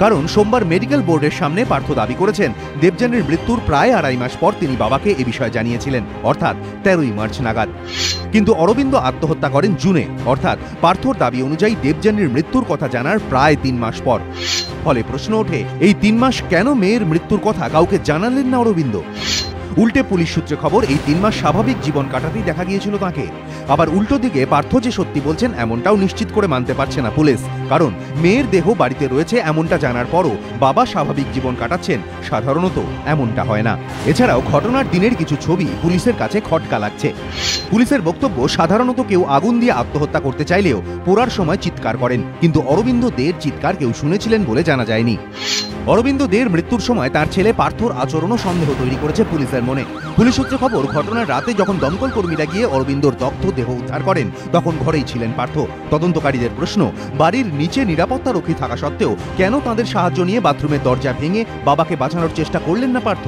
Speaker 2: কারণ সোমবার মেডিকেল বোর্ডের সামনে পার্থ দাবি করেছেন দেবযানীর মৃত্যুর প্রায় 2.5 মাস পর তিনি বাবাকে এ বিষয়ে জানিয়েছিলেন, অর্থাৎ 13ই মার্চ নাগাদ। কিন্তু অরবিন্দ আত্মহত্যা করেন জুনে, অর্থাৎ পার্থর দাবি অনুযায়ী দেবযানীর মৃত্যুর কথা জানার প্রায় 3 মাস পর। ফলে প্রশ্ন ওঠে, এই 3 মাস কেন মেয়ের মৃত্যুর কথা কাউকে জানালেন না অরবিন্দ? উল্টে পুলিশ সূত্রে খবর, এই 3 মাস স্বাভাবিক জীবন কাটাতেই দেখা গিয়েছিল তাঁকে। আবার উল্টো দিকে পার্থ যে সত্যি বলছেন এমনটাও নিশ্চিত করে মানতে পারছে না পুলিশ, কারণ মেয়ের দেহ বাড়িতে রয়েছে এমনটা জানার পরও বাবা স্বাভাবিক জীবন কাটাচ্ছেন, সাধারণত এমনটা হয় না। এছাড়াও ঘটনার দিনের কিছু ছবি পুলিশের কাছে খটকা লাগছে। পুলিশের বক্তব্য, সাধারণত কেউ আগুন দিয়ে আত্মহত্যা করতে চাইলেও পোড়ার সময় চিৎকার করেন, কিন্তু অরবিন্দ দের চিৎকার কেউ শুনেছিলেন বলে জানা যায়নি। অরবিন্দ দের মৃত্যুর সময় তার ছেলে পার্থর আচরণও সন্দেহ তৈরি করেছে পুলিশের মনে। পুলিশ সূত্রে খবর, ঘটনার রাতে যখন দমকল কর্মীরা গিয়ে অরবিন্দর দগ্ধ দেহ উদ্ধার করেন তখন ঘরেই ছিলেন পার্থ। তদন্তকারীদের প্রশ্ন, বাড়ির নিচে নিরাপত্তা রক্ষী থাকা সত্ত্বেও কেন তাদের সাহায্য নিয়ে বাথরুমের দরজা ভেঙে বাবাকে বাঁচানোর চেষ্টা করলেন না পার্থ?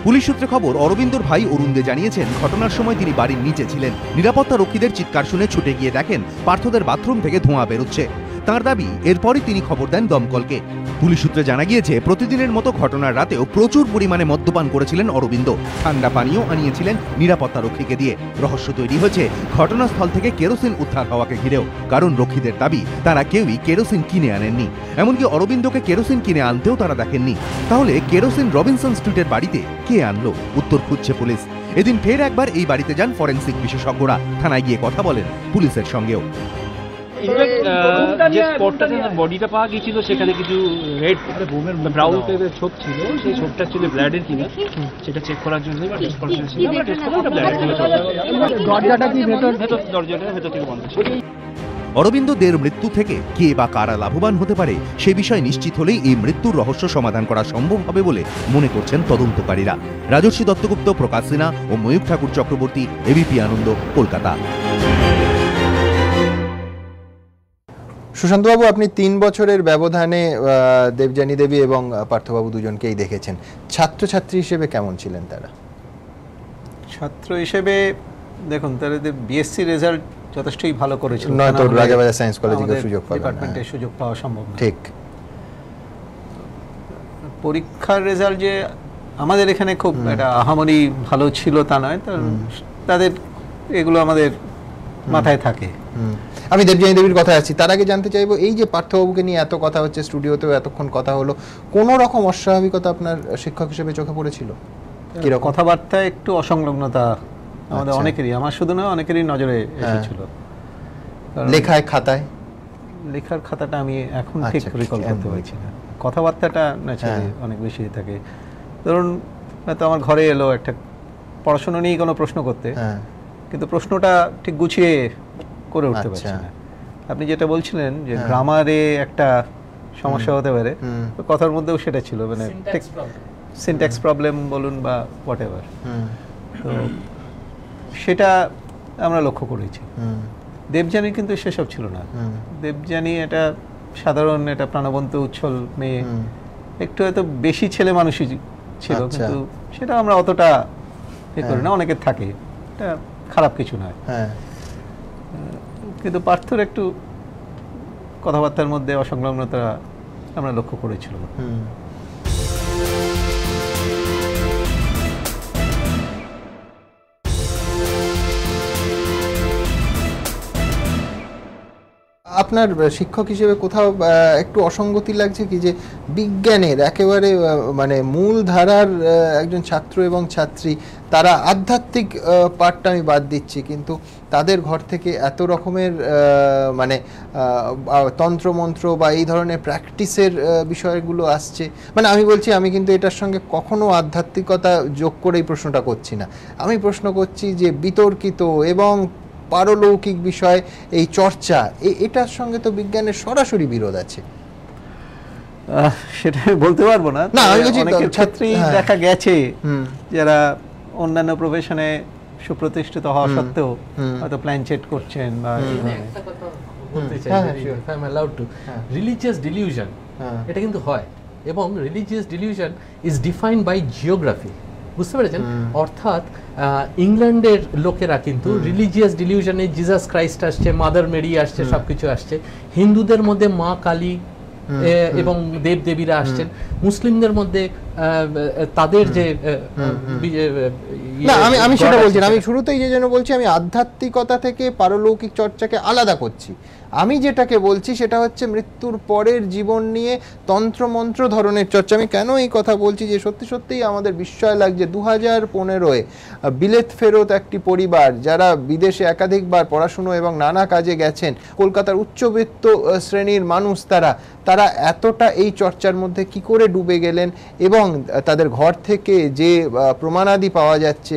Speaker 2: পুলিশ সূত্রে খবর, অরবিন্দর ভাই অরুণ দে জানিয়েছেন ঘটনার সময় তিনি বাড়ির নিচে ছিলেন। নিরাপত্তা রক্ষীদের চিৎকার শুনে ছুটে গিয়ে দেখেন পার্থদের বাথরুম থেকে ধোঁয়া বেরোচ্ছে। তার দাবি, এরপরই তিনি খবর দেন দমকলকে। পুলিশ সূত্রে জানা গিয়েছে প্রতিদিনের মতো ঘটনার রাতেও প্রচুর পরিমাণে মদ্যপান করেছিলেন অরবিন্দ। ঠান্ডা পানীয় আনিয়েছিলেন নিরাপত্তা রক্ষীকে দিয়ে। রহস্য তৈরি হয়েছে ঘটনাস্থল থেকে কেরোসিন উদ্ধার হওয়াকে ঘিরেও, কারণ রক্ষীদের দাবি তারা কেউই কেরোসিন কিনে আনেননি। এমনকি অরবিন্দকে কেরোসিন কিনে আনতেও তারা দেখেননি। তাহলে কেরোসিন রবিনসন স্ট্রিটের বাড়িতে কে আনলো? উত্তর খুঁজছে পুলিশ। এদিন ফের একবার এই বাড়িতে যান ফরেনসিক বিশেষজ্ঞরা। থানায় গিয়ে কথা বলেন পুলিশের সঙ্গেও।
Speaker 6: যে স্পটটাতে বডিটা পাওয়া গিয়েছিল সেখানে কিছু রেড ব্রাউন টাইপের ছোপ ছিল, সেই ছোপটা ছিল ব্লাডের কিনা সেটা চেক করার জন্য টেস্ট করার জন্য দরজাটা কি দরজাটা ভেতর থেকে বন্ধ ছিল।
Speaker 2: অরবিন্দ দের মৃত্যু থেকে কে বা কারা লাভবান হতে পারে সে বিষয়ে নিশ্চিত হলেই এই মৃত্যুর রহস্য সমাধান করা সম্ভব হবে বলে মনে করছেন তদন্তকারীরা। রাজর্ষি দত্তগুপ্ত, প্রকাশ সিনহা ও ময়ূখ ঠাকুর চক্রবর্তী, এবিপি আনন্দ, কলকাতা।
Speaker 1: সুশান্তবাবু, আপনি 3 বছরের ব্যবধানে দেবযানী দেবী এবং পার্থবাবু দুজনকেই দেখেছেন। ছাত্রছাত্রী হিসেবে কেমন ছিলেন তারা?
Speaker 7: ছাত্র হিসেবে দেখুন, তারা বিএসসি রেজাল্ট যথেষ্টই ভালো করেছিল,
Speaker 1: নয়তো রাজাবাজার সায়েন্স কলেজে সুযোগ পাবেন,
Speaker 7: ডিপার্টমেন্টে সুযোগ পাওয়া সম্ভব না।
Speaker 1: ঠিক।
Speaker 7: পরীক্ষার রেজাল্ট যে আমাদের এখানে খুব একটা আহামরি ভালো ছিল তা নয়, তাদের এগুলো আমাদের মাথায় থাকে।
Speaker 1: আমি দেবযানী দেবীর কথা আছি, তার আগে জানতে চাইবো, এই যে পার্থবাবুকে নিয়ে এত কথা হচ্ছে, স্টুডিওতেও এতক্ষণ কথা হলো, কোন রকম অস্বাভাবিকতা আপনার শিক্ষক হিসেবে চোখে পড়েছিল? কিরকম?
Speaker 7: কথাবার্তায় একটু অসংলগ্নতা আমাদের অনেকেরই, আমার শুধু নয় অনেকেরই নজরে এসেছিল।
Speaker 1: লেখায় খাতায়?
Speaker 7: লেখার খাতাটা আমি এখন ঠিক রিকল করতে পারছি না। কথাবার্তাটা ন্যাচারালি অনেক বেশি থাকে। ধরুন হয়তো আমার ঘরে এলো একটা পড়াশোনা নিয়ে কোনো প্রশ্ন করতে, কিন্তু প্রশ্নটা ঠিক গুছিয়ে করে উঠতে পারছে না। আপনি যেটা বলছিলেন যে গ্রামারে একটা সমস্যা হতে পারে, কথার মধ্যেও সেটা ছিল, মানে সিনট্যাক্স প্রবলেম বলুন বা হোয়াট এভার, তো সেটা আমরা লক্ষ্য করেছি। দেবযানী কিন্তু সেসব ছিল না। দেবযানী এটা সাধারণ, এটা প্রাণবন্ত উচ্ছল মেয়ে, একটু হয়তো বেশি ছেলে মানুষই ছিল, কিন্তু সেটা আমরা অতটা করি না, অনেকের থাকে, এটা খারাপ কিছু নয়। কিন্তু পার্থর একটু কথাবার্তার মধ্যে অসংলগ্নতা আমরা লক্ষ্য করেছিলাম।
Speaker 1: আপনার শিক্ষক হিসেবে কোথাও একটু অসঙ্গতি লাগছে কি, যে বিজ্ঞানের একেবারে মানে মূল ধারার একজন ছাত্র এবং ছাত্রী, তারা আধ্যাত্মিক পাঠটা আমি বাদ দিচ্ছি, কিন্তু তাদের ঘর থেকে এত রকমের মানে তন্ত্রমন্ত্র বা এই ধরনের প্র্যাকটিসের বিষয়গুলো আসছে। মানে আমি বলছি, আমি কিন্তু এটার সঙ্গে কখনো আধ্যাত্মিকতা যোগ করে এই প্রশ্নটা করছি না, আমি প্রশ্ন করছি যে বিতর্কিত এবং পারলৌকিক বিষয় এই চর্চা, এটার সঙ্গে তো বিজ্ঞানের সরাসরি বিরোধ আছে।
Speaker 7: সেটা বলতে পারবো না, অনেকের ক্ষেত্রেই দেখা গেছে যারা অন্যান্য প্রফেশনে সুপ্রতিষ্ঠিত হওয়া সত্ত্বেও হয়তো প্ল্যানচেট করছেন বা
Speaker 5: রিলিজিয়াস ডিলিউশন, এটা কিন্তু হয়, এবং religious delusion is defined by geography, বুঝতে পেরেছেন? অর্থাৎ ইংল্যান্ডের লোকেরা কিন্তু রিলিজিয়াস ডিলিউশনে জিসাস ক্রাইস্ট আসছে, মাদার মেরি আসছে, সবকিছু আসছে। হিন্দুদের মধ্যে মা কালী এবং দেবদেবীরা আসছেন। মুসলিমদের মধ্যে তাদের যে
Speaker 1: আমি সেটা বলছি না, আমি শুরুতেই যে জন্য বলছি, আমি আধ্যাত্মিকতা থেকে পারলৌকিক চর্চাকে আলাদা করছি। আমি যেটাকে বলছি সেটা হচ্ছে মৃত্যুর পরের জীবন নিয়ে তন্ত্রমন্ত্র ধরনের চর্চা। আমি কেন এই কথা বলছি, যে সত্যি সত্যিই আমাদের বিস্ময় লাগছে 2015-এ বিলেত ফেরত একটি পরিবার, যারা বিদেশে একাধিকবার পড়াশুনো এবং নানা কাজে গেছেন, কলকাতার উচ্চবিত্ত শ্রেণীর মানুষ, তারা এতটা এই চর্চার মধ্যে কি করে ডুবে গেলেন, এবং তাদের ঘর থেকে যে প্রমাণাদি পাওয়া যাচ্ছে,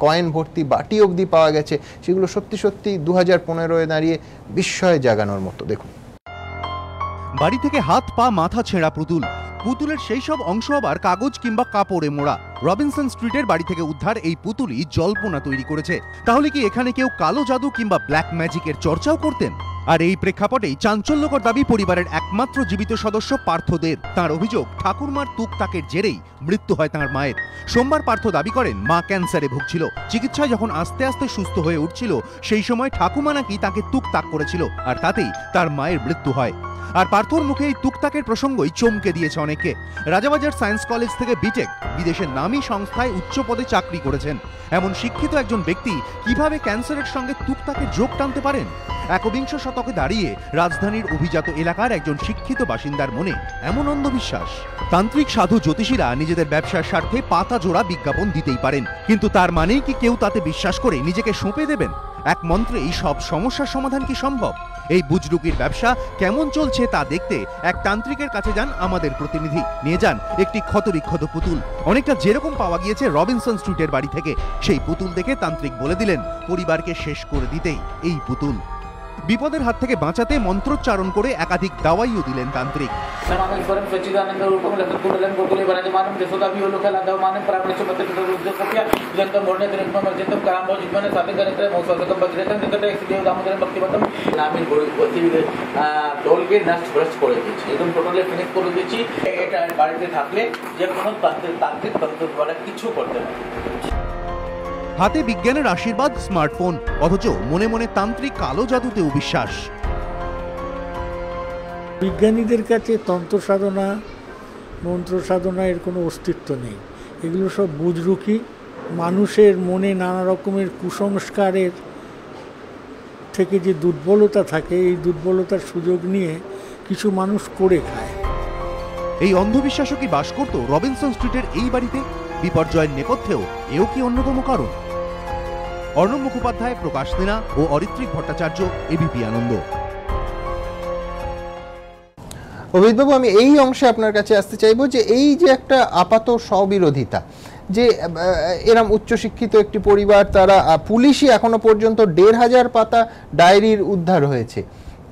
Speaker 1: কয়েন ভর্তি বাটি অবধি পাওয়া গেছে, সেগুলো সত্যি সত্যি 2015-এ দাঁড়িয়ে বিস্ময় জাগানোর মতো। দেখুন,
Speaker 2: বাড়ি থেকে হাত পা মাথা ছেঁড়া পুতুলের সেই সব অংশ আবার কাগজ কিংবা কাপড়ে মোড়া। রবিনসন স্ট্রিটের বাড়ি থেকে উদ্ধার এই পুতুলই জল্পনা তৈরি করেছে। তাহলে কি এখানে কেউ কালো জাদু কিংবা ব্ল্যাক ম্যাজিকের চর্চাও করতেন? আর এই প্রেক্ষাপটেই চাঞ্চল্যকর দাবি পরিবারের একমাত্র জীবিত সদস্য পার্থদের। তার অভিযোগ, ঠাকুরমার তুকতাকের জেরেই মৃত্যু হয় তাঁর মায়ের। সোমবার পার্থ দাবি করেন মা ক্যান্সারে ভুগছিল, চিকিৎসায় যখন আস্তে আস্তে সুস্থ হয়ে উঠছিল, সেই সময় ঠাকুমা নাকি তাকে তুকতাক করেছিল, আর তাতেই তার মায়ের মৃত্যু হয়। আর পার্থর মুখে এই তুকতাকের প্রসঙ্গই চমকে দিয়েছে অনেককে। রাজাবাজার সায়েন্স কলেজ থেকে বিটেক, বিদেশের নামী সংস্থায় উচ্চ পদে চাকরি করেছেন এমন শিক্ষিত একজন ব্যক্তি কিভাবে ক্যান্সারের সঙ্গে তুকতাকের যোগ টানতে পারেন? একবিংশ শতকে দাঁড়িয়ে রাজধানীর অভিজাত এলাকার একজন শিক্ষিত বাসিন্দার মনে এমন অন্ধবিশ্বাস? তান্ত্রিক সাধু জ্যোতিষীরা নিজেদের ব্যবসার স্বার্থে পাতা জোড়া বিজ্ঞাপন দিতেই পারেন, কিন্তু তার মানেই কি কেউ তাতে বিশ্বাস করে নিজেকে সঁপে দেবেন? এক মন্ত্রেই সব সমস্যার সমাধান কি সম্ভব? এই বুজরুকির ব্যবসা কেমন চলছে তা দেখতে এক তান্ত্রিকের কাছে যান আমাদের প্রতিনিধি। নিয়ে যান একটি ক্ষতবিক্ষত পুতুল, অনেকটা যেরকম পাওয়া গিয়েছে রবিনসন স্ট্রিটের বাড়ি থেকে। সেই পুতুল দেখে তান্ত্রিক বলে দিলেন পরিবারকে শেষ করে দিতেই এই পুতুল। বিপদের হাত থেকে বাঁচাতে মন্ত্রোচ্চারণ করে একাধিক দাওয়াইও দিলেন তান্ত্রিক। হাতে বিজ্ঞানের আশীর্বাদ, স্মার্টফোন, অথচ মনে মনে তান্ত্রিক কালো জাদুতেও বিশ্বাস।
Speaker 8: বিজ্ঞানীদের কাছে তন্ত্র সাধনা, মন্ত্র সাধনা এর কোনো অস্তিত্ব নেই। এগুলো সব বুজরুকি, মানুষের মনে নানা রকমের কুসংস্কারের থেকে যে দুর্বলতা থাকে, এই দুর্বলতার সুযোগ নিয়ে কিছু মানুষ করে খায়।
Speaker 2: এই অন্ধবিশ্বাসও কি বাস করত রবিনসন স্ট্রিটের এই বাড়িতে? বিপর্যয়ের নেপথ্যেও এও কি অন্যতম কারণ? অর্ণব মুখোপাধ্যায়, প্রকাশ সিনহা ও অরিত্রিক ভট্টাচার্য, এবিপি আনন্দ।
Speaker 1: অভিজিৎবাবু, আমি এই অংশে আপনার কাছে আসতে চাইবো যে এই যে একটা আপাত স্ববিরোধিতা, যে এরম উচ্চশিক্ষিত একটি পরিবার, তারা পুলিশই এখনো পর্যন্ত ১৫০০ পাতা ডায়েরির উদ্ধার হয়েছে,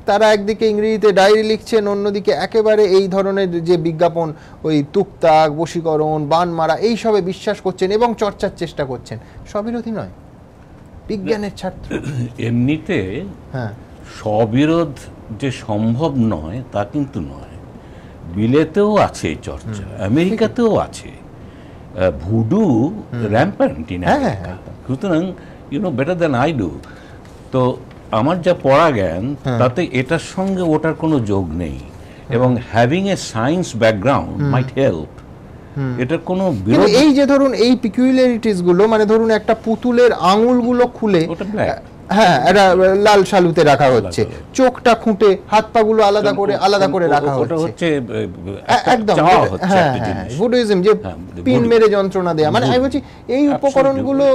Speaker 1: তারা একদিকে ইংরেজিতে ডায়েরি লিখছেন, অন্যদিকে একেবারে এই ধরনের যে বিজ্ঞাপন, ওই তুকতাক, বশীকরণ, বান মারা, এইসবে বিশ্বাস করছেন এবং চর্চার চেষ্টা করছেন, স্ববিরোধী নয়? বিজ্ঞানের ছাত্র
Speaker 9: এমনিতে স্ববিরোধ যে সম্ভব নয় তা কিন্তু নয়। বিলেতেও আছে এই চর্চা, আমেরিকাতেও আছে, ভুডু র্যাম্পেন্ট ইন আমেরিকা। সুতরাং you know better than I do. তো আমার যা পড়া জ্ঞান তাতে এটার সঙ্গে ওটার কোনো যোগ নেই, এবং having a science background mite help. এটার কোনো বিরোধ।
Speaker 1: এই যে ধরুন এই পিকুলারিটিস গুলো, মানে ধরুন একটা পুতুলের আঙুলগুলো খুলে, হ্যাঁ, এটা লাল শালুতে রাখা হচ্ছে, চোখটা খুঁটে, হাত পা গুলো আলাদা করে রাখা হচ্ছে, একদম ভুডুইজম, যে পিন মেরে যন্ত্রণা দেয়া, মানে আমি বলছি এই উপকরণগুলো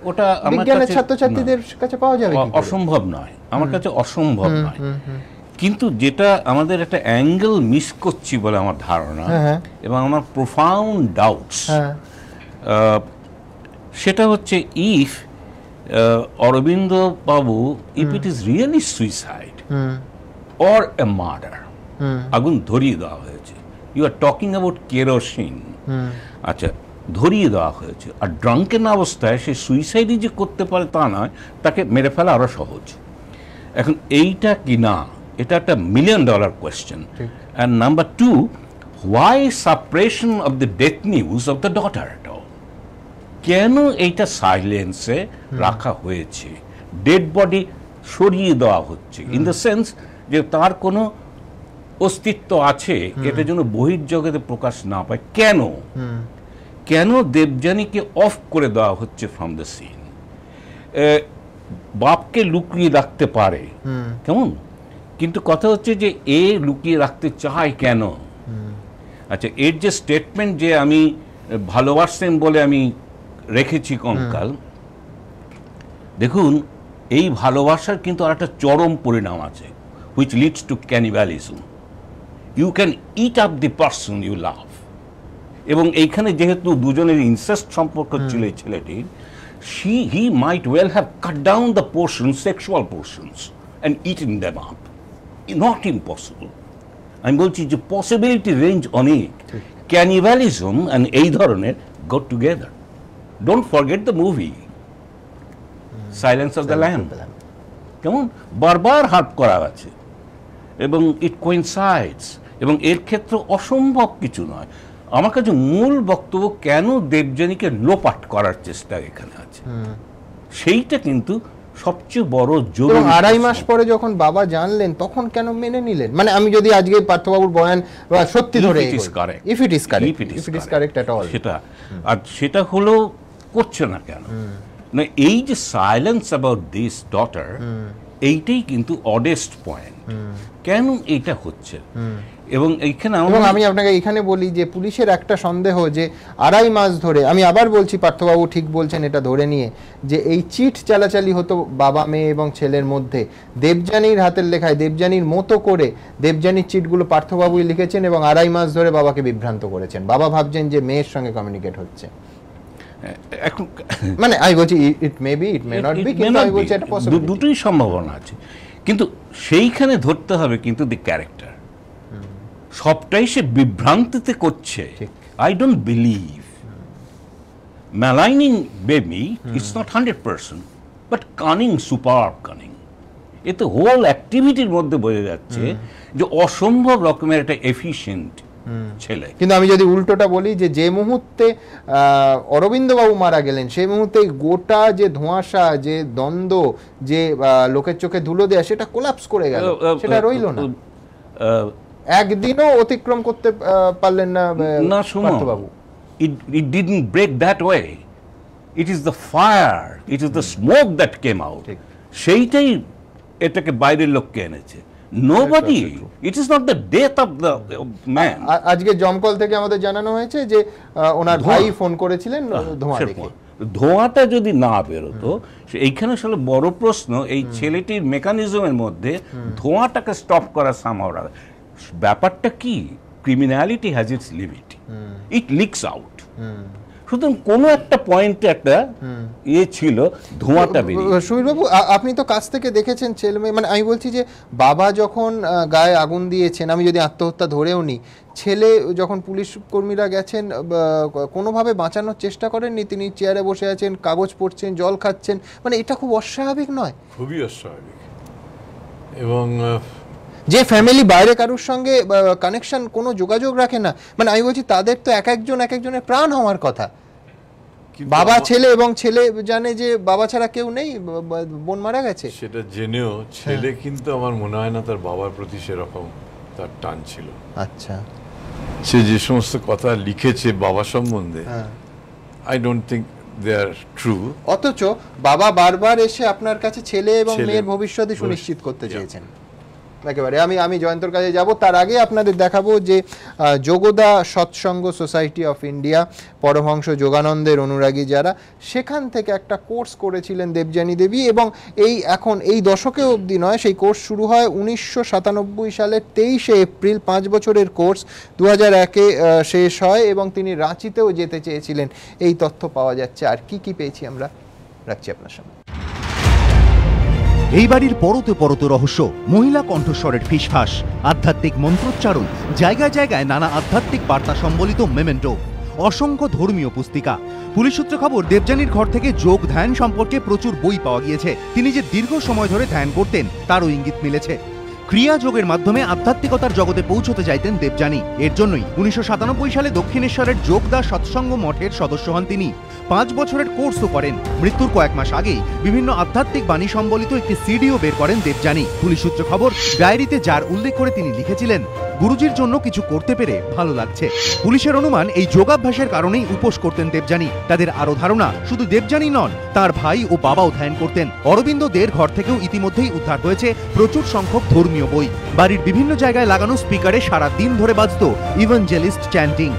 Speaker 9: ওটা
Speaker 1: বিজ্ঞানের ছাত্রছাত্রীদের কাছে পাওয়া যাবে?
Speaker 9: অসম্ভব নয়, আমার কাছে অসম্ভব নয়। কিন্তু যেটা আমাদের একটা অ্যাঙ্গেল মিস করছি বলে আমার ধারণা, এবং আমার প্রোফাউন্ড ডাউটস, সেটা হচ্ছে if Aurobindo Babu, if it is really suicide or a murder, আগুন ধরিয়ে দেওয়া হয়েছে, you are talking about kerosene, আচ্ছা ধরিয়ে দেওয়া হয়েছে, আর ড্রাঙ্কেন অবস্থায় সে সুইসাইডই যে করতে পারে তা নয়, তাকে মেরে ফেলা আরো সহজ। এখন এইটা কি না, এটা একটা $1 million question. And number 2, why suppression of the death news of the daughter? কেন এইটা সাইলেন্সে রাখা হয়েছে? ডেড বডি সরিয়ে দেওয়া হচ্ছে, ইন দ্য সেন্স যে তার কোনো অস্তিত্ব আছে, এটা যেন বহির্জগতে প্রকাশ না পায়। কেন দেবযানীকে অফ করে দেওয়া হচ্ছে ফ্রম দ্য সিন? বাপকে লুকিয়ে রাখতে পারে, কেমন, কিন্তু কথা হচ্ছে যে এ লুকিয়ে রাখতে চায় কেন? আচ্ছা, এর যে স্টেটমেন্ট যে আমি ভালোবাসতেন বলে আমি রেখেছি কঙ্কাল, দেখুন এই ভালোবাসার কিন্তু আর একটা চরম পরিণাম আছে, which leads to cannibalism. You can eat up the person you love. এবং এইখানে যেহেতু দুজনের ইনসেস্ট সম্পর্ক ছিল এই ছেলেটির, he might well have cut down the portions, sexual portions, and eaten them up. Not impossible. আমি বলছি যে পসিবিলিটি রেঞ্জ অনেক। ক্যানিবালিজম and এই ধরনের go together. Don't forget the movie Silence of the Lamb. কেমন বারবার হাত করা আছে, এবং ইট কোইনসাইডস, এবং এর ক্ষেত্রে অসম্ভব কিছু নয়। আমার কাছে মূল বক্তব্য কেন দেবযানীকে লোপাট করার চেষ্টা এখানে আছে, সেইটা কিন্তু সবচেয়ে বড় জরুরি।
Speaker 1: 2.5 মাস পরে যখন বাবা জানলেন তখন কেন মেনে নিলেন? মানে আমি যদি আজকে পার্থবাবুর বয়ান সত্যি ধরে, if it is correct at all,
Speaker 9: সেটা আর সেটা হলো করছে না কেন? না, এই যে সাইলেন্স অ্যাবাউট দিস ডটার, এইটাই কিন্তু অডেস্ট পয়েন্ট। কেন এইটা হচ্ছে? এবং এইখানে
Speaker 1: আমি আপনাকে এখানে বলি যে পুলিশের একটা সন্দেহ যে 2.5 মাস ধরে, আমি আবার বলছি পার্থবাবু ঠিক বলছেন এটা ধরে নিয়ে, যে এই চিট চালাচালি হতো বাবা মেয়ে এবং ছেলের মধ্যে, দেবযানীর হাতের লেখায়, দেবযানীর মতো করে দেবযানীর চিটগুলো পার্থবাবুই লিখেছেন, এবং 2.5 মাস ধরে বাবাকে বিভ্রান্ত করেছেন। বাবা ভাবছেন যে মেয়ের সঙ্গে কমিউনিকেট হচ্ছে।
Speaker 9: এখন
Speaker 1: মানে আমি বলছি it may be, it may not be, কিন্তু আমি বলছি এটা পসিবল,
Speaker 9: দুটোই সম্ভাবনা আছে। কিন্তু সেইখানে ধরতে হবে কিন্তু দি ক্যারেক্টার, সবটাই সে বিভ্রান্তিতে করছে। I don't believe maligning baby, it's not 100%, but cunning, superb cunning. এতে হোল অ্যাক্টিভিটির মধ্যে বোঝা যাচ্ছে যে অসম্ভব রকমের একটা এফিশিয়েন্ট ছেলে।
Speaker 1: কিন্তু আমি যদি উল্টোটা বলি, যে মুহূর্তে অরবিন্দ বাবু মারা গেলেন, সেই মুহূর্তে গোটা যে ধোঁয়াশা, যে দ্বন্দ্ব, যে লোকের চোখে ধুলো দেয়া, সেটা কোলাপস করে গেল, সেটা রইল না, একদিনও অতিক্রম করতে পারলেন না পার্থবাবু।
Speaker 9: It didn't break that way. It is the fire, it is the smoke that came out. সেইটাই এটাকে বাইরের লোককে এনেছে। Nobody, it is not the death of the man.
Speaker 1: আজকে জমকল থেকে আমাদের জানানো হয়েছে যে ওনার ভাই ফোন করেছিলেন ধোঁয়া দেখে।
Speaker 9: ধোঁয়াটা যদি না বেরোতো, এইখানে আসলে বড় প্রশ্ন, এই ছেলেটির মেকানিজমের মধ্যে ধোঁয়াটাকে স্টপ করা সামহাও ব্যাপারটা কি, criminality has its limit, it leaks out. সুতরাং কোনো একটা পয়েন্টে একটা ছিল, ধোঁয়াটা বেরিয়ে।
Speaker 1: সুবীরবাবু, আপনি তো কাছ থেকে দেখেছেন ছেলে মেয়ে, মানে আমি বলছি যে বাবা যখন গায়ে আগুন দিয়েছেন, আমি যদি আত্মহত্যা ধরেও নিই, ছেলে যখন পুলিশ কর্মীরা গেছেন কোনোভাবে বাঁচানোর চেষ্টা করেননি, তিনি চেয়ারে বসে আছেন, কাগজ পড়ছেন, জল খাচ্ছেন, মানে এটা খুব অস্বাভাবিক নয়?
Speaker 3: খুবই অস্বাভাবিক। এবং
Speaker 1: যে ফ্যামিলি বাইরে কারোর সঙ্গে কানেকশন, কোনো যোগাযোগ রাখে না, মানে আমি বলছি তাদের তো এক একজনের প্রাণ হওয়ার কথা। বাবা ছেলে, এবং ছেলে জানে যে বাবা ছাড়া কেউ নেই, বোন মারা গেছে,
Speaker 3: সেটা জেনেও ছেলে কিন্তু আমার মনে হয় না তার বাবার প্রতি সেরকম তার টান ছিল।
Speaker 1: আচ্ছা,
Speaker 3: সে যে সমস্ত কথা লিখেছে বাবা সম্বন্ধে, I don't think they are true.
Speaker 1: অথচ বাবা বারবার এসে আপনার কাছে ছেলে এবং মেয়ের ভবিষ্যৎ সুনিশ্চিত করতে চেয়েছেন। একেবারে আমি জয়ন্তর কাছে যাব, তার আগে আপনাদের দেখাবো যে যোগদা সৎসঙ্গ সোসাইটি অফ ইন্ডিয়া, পরমহংস যোগানন্দের অনুরাগী যারা, সেখান থেকে একটা কোর্স করেছিলেন দেবযানী দেবী, এবং এখন এই দশকে অবধি নয়, সেই কোর্স শুরু হয় 1997 সালের 23শে এপ্রিল, 5 বছরের কোর্স 2001-এ শেষ হয়, এবং তিনি রাঁচিতেও যেতে চেয়েছিলেন। এই তথ্য পাওয়া যাচ্ছে। আর কি পেয়েছি আমরা রাখছি আপনার সামনে।
Speaker 2: এই বাড়ির পরতে পরতে রহস্য, মহিলা কণ্ঠস্বরের ফিসফাস, আধ্যাত্মিক মন্ত্রোচ্চারণ, জায়গায় জায়গায় নানা আধ্যাত্মিক বার্তা সম্বলিত মেমেন্টো, অসংখ্য ধর্মীয় পুস্তিকা। পুলিশ সূত্রে খবর, দেবযানীর ঘর থেকে যোগ ধ্যান সম্পর্কে প্রচুর বই পাওয়া গিয়েছে। তিনি যে দীর্ঘ সময় ধরে ধ্যান করতেন তারও ইঙ্গিত মিলেছে। ক্রিয়া যোগের মাধ্যমে আধ্যাত্মিকতার জগতে পৌঁছতে চাইতেন দেবযানী। এর জন্যই 1997 সালে দক্ষিণেশ্বরের যোগদা সৎসঙ্গ মঠের সদস্য হন তিনি। 5 বছরের কোর্সও করেন। মৃত্যুর কয়েক মাস আগেই বিভিন্ন আধ্যাত্মিক বাণী সম্বলিত একটি সিডিও বের করেন দেবযানী। পুলিশ সূত্রে খবর, ডায়েরিতে যার উল্লেখ করে তিনি লিখেছিলেন, গুরুজির জন্য কিছু করতে পেরে ভালো লাগছে। পুলিশের অনুমান, এই যোগাভ্যাসের কারণেই উপোস করতেন দেবযানী। তাদের আরো ধারণা, শুধু দেবযানী নন, তার ভাই ও বাবাও ধ্যান করতেন। অরবিন্দ দের ঘর থেকেও ইতিমধ্যেই উদ্ধার হয়েছে প্রচুর সংখ্যক ধর্মীয় বই। বাড়ির বিভিন্ন জায়গায় লাগানো স্পিকারে সারা দিন ধরে বাজতো ইভাঞ্জেলিস্ট চ্যান্টিং।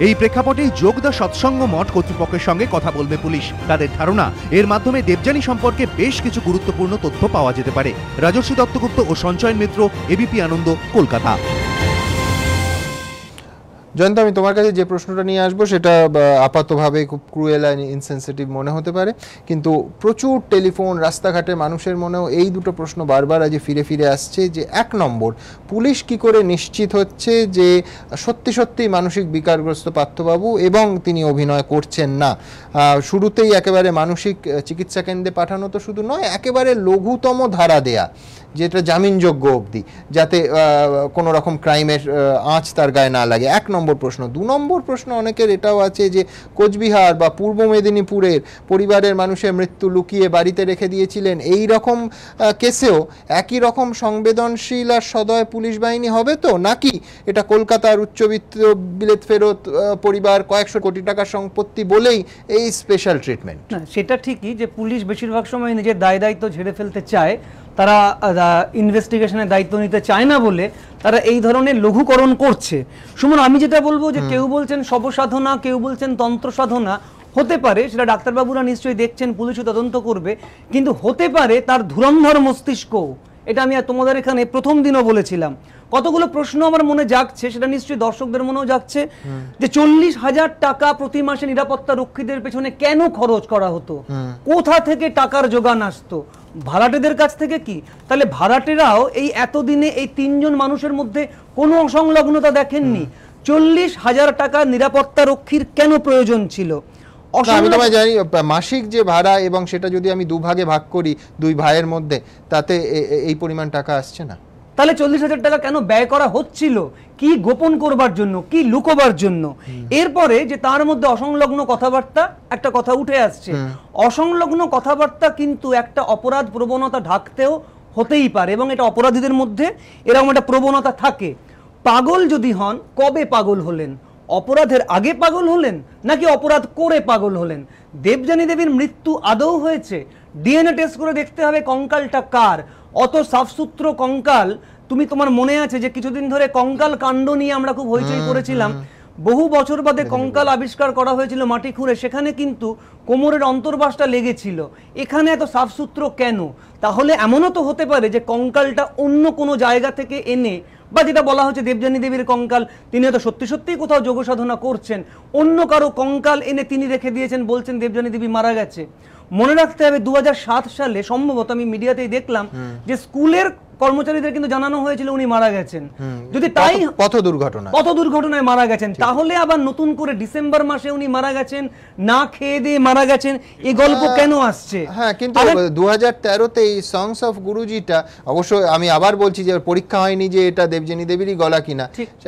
Speaker 2: এই প্রেক্ষাপটেই যোগদা সৎসঙ্গ মঠ কর্তৃপক্ষের সঙ্গে কথা বলবে পুলিশ। তাদের ধারণা, এর মাধ্যমে দেবযানী সম্পর্কে বেশ কিছু গুরুত্বপূর্ণ তথ্য পাওয়া যেতে পারে। রাজস্বী দত্তগুপ্ত ও সঞ্চয়ন মিত্র, এবিপি আনন্দ, কলকাতা।
Speaker 1: জয়ন্ত, আমি তোমার কাছে যে প্রশ্নটা নিয়ে আসবো সেটা আপাতভাবে খুব ক্রুয়েল আর ইনসেনসিটিভ মনে হতে পারে, কিন্তু প্রচুর টেলিফোন, রাস্তাঘাটে মানুষের মনেও এই দুটো প্রশ্ন বারবার আজ ফিরে ফিরে আসছে যে 1 নম্বর, পুলিশ কি করে নিশ্চিত হচ্ছে যে সত্যি সত্যি মানসিক বিকারগ্রস্ত পার্থবাবু এবং তিনি অভিনয় করছেন না? শুরুতেই একেবারে মানসিক চিকিৎসা কেন্দ্রে পাঠানো তো শুধু নয়, একেবারে লঘুতম ধারা দেয়া, যেটা জামিনযোগ্য অবধি, যাতে কোনো রকম ক্রাইমের আঁচ তার গায়ে না লাগে। 1 নম্বর প্রশ্ন। 2 নম্বর প্রশ্ন অনেকের এটাও আছে যে কোচবিহার বা পূর্ব মেদিনীপুরের পরিবারের মানুষের মৃত্যু লুকিয়ে বাড়িতে রেখে দিয়েছিলেন, এই রকম কেসেও একই রকম সংবেদনশীল আর সদয় পুলিশ বাহিনী হবে তো, নাকি এটা কলকাতার উচ্চবিত্ত বিলেত ফেরত পরিবার, কয়েকশো কোটি টাকার সম্পত্তি বলেই এই স্পেশাল ট্রিটমেন্ট?
Speaker 10: না, সেটা ঠিকই যে পুলিশ বেশিরভাগ সময় নিজের দায়িত্ব ঝেড়ে ফেলতে চায়, তারা ইনভেস্টিগেশনের দায়িত্ব নিতে চায় না বলে তারা এই ধরনের লঘুকরণ করছে। সুমন, আমি যেটা বলবো যে কেউ বলছেন শবসাধনা, কেউ বলছেন তন্ত্র সাধনা, হতে পারে সেটা ডাক্তারবাবুরা নিশ্চয়ই দেখছেন, পুলিশও তদন্ত করবে, কিন্তু হতে পারে তার ধুরন্ধর মস্তিষ্ক। এটা আমি তোমাদের এখানে প্রথম দিনও বলেছিলাম। কতগুলো প্রশ্ন আমার মনে জাগছে, সেটা নিশ্চয়ই দর্শকদের মনেও জাগছে, যে 40,000 টাকা প্রতি মাসে নিরাপত্তা রক্ষীদের পেছনে কেন খরচ করা হতো? কোথা থেকে টাকার যোগান আসতো? ভাড়াটেদের কাছ থেকে কি? তাহলে ভাড়াটেরাও এই এতদিনে এই 3 জন মানুষের মধ্যে কোনো অসংলগ্নতা দেখেননি। 40,000 টাকা নিরাপত্তা রক্ষীর কেন প্রয়োজন ছিল?
Speaker 1: আমি তোমায় জানি, মাসিক যে ভাড়া, এবং সেটা যদি আমি 2 ভাগে ভাগ করি 2 ভাইয়ের মধ্যে, তাতে এই পরিমাণ টাকা আসছে না।
Speaker 10: তাহলে 40,000 টাকা কেন ব্যয় করা হচ্ছিল? কি গোপন করবার জন্য, কি লুকোবার জন্য? এরপরে যে তার মধ্যে অসংলগ্ন কথাবার্তা, একটা কথা উঠে আসছে, অসংলগ্ন কথাবার্তা কিন্তু একটা অপরাধ প্রবণতা ঢাকতেও হতেই পারে, এবং এটা অপরাধীদের মধ্যে এরকম একটা প্রবণতা থাকে। পাগল যদি হন, কবে পাগল হলেন? অপরাধের আগে পাগল হলেন, নাকি অপরাধ করে পাগল হলেন? দেবযানী দেবীর মৃত্যু আদৌ হয়েছে? ডিএনএ টেস্ট করে দেখতে হবে কঙ্কালটা কার। অত সাফসুত্র কঙ্কাল, তুমি তোমার মনে আছে যে কিছুদিন ধরে কঙ্কাল কাণ্ড নিয়ে আমরা খুব হইচই করেছিলাম, বহু বছর বাদে কঙ্কাল আবিষ্কার করা হয়েছিল মাটি খুঁড়ে, সেখানে কিন্তু কোমরের অন্তর্বাসটা লেগেছিল। এখানে এত সাফসূত্র কেন? তাহলে এমনও তো হতে পারে যে কঙ্কালটা অন্য কোনো জায়গা থেকে এনে, বা যেটা বলা হচ্ছে দেবযানী দেবীর কঙ্কাল, তিনি হয়তো সত্যি সত্যিই কোথাও যোগ সাধনা করছেন, অন্য কারো কঙ্কাল এনে তিনি রেখে দিয়েছেন, বলছেন দেবযানী দেবী মারা গেছে। মনে রাখতে হবে 2007 সালে সম্ভবত, আমি মিডিয়াতেই দেখলাম যে স্কুলের কর্মচারীদের কিন্তু জানানো হয়েছিল উনি মারা গেছেন। যদি তাই
Speaker 1: পথ দুর্ঘটনায়
Speaker 10: মারা গেছেন, তাহলে আবার নতুন করে ডিসেম্বর মাসে উনি মারা গেছেন, না খেয়ে দিয়ে মারা গেছেন, এই গল্প কেন আসছে?
Speaker 1: হ্যাঁ, কিন্তু 2013-তে এই সংস অফ গুরুজিটা, অবশ্য আমি আবার বলছি যে পরীক্ষা হয়নি যে এটা দেবযানী দেবীরই গলা কিনা,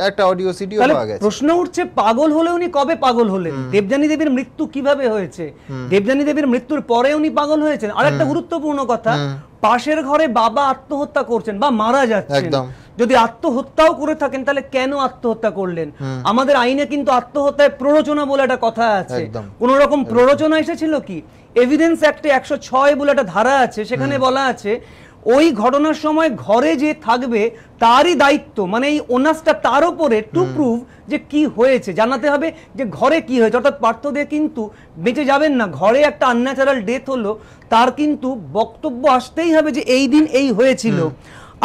Speaker 1: একটা অডিও সিডিও পাওয়া গেছে।
Speaker 10: প্রশ্ন উঠছে, পাগল হলে উনি কবে পাগল হলেন? দেবযানী দেবীর মৃত্যু কিভাবে হয়েছে? দেবযানী দেবীর মৃত্যুর পরে উনি পাগল হয়েছেন? আরেকটা গুরুত্বপূর্ণ কথা, পাশের ঘরে বাবা আত্মহত্যা করছেন বা মারা যাচ্ছেন, যদি আত্মহত্যাও করে থাকেন তাহলে কেন আত্মহত্যা করলেন? আমাদের আইনে কিন্তু আত্মহত্যায় প্ররোচনা বলে একটা কথা আছে। কোন রকম প্ররোচনা এসেছিল কি? এভিডেন্স অ্যাক্টে 106 বলে একটা ধারা আছে, সেখানে বলা আছে ওই ঘটনার সময় ঘরে যে থাকবে তারই দায়িত্ব, মানে এই ওনাসটা তার উপরে টু প্রুভ যে কি হয়েছে, জানাতে হবে যে ঘরে কি হয়েছে। অর্থাৎ পার্থ দে কিন্তু বেঁচে যাবেন না, ঘরে একটা আনন্যাচারাল ডেথ হলো, তার কিন্তু বক্তব্য আসতেই হবে যে এই দিন এই হয়েছিল।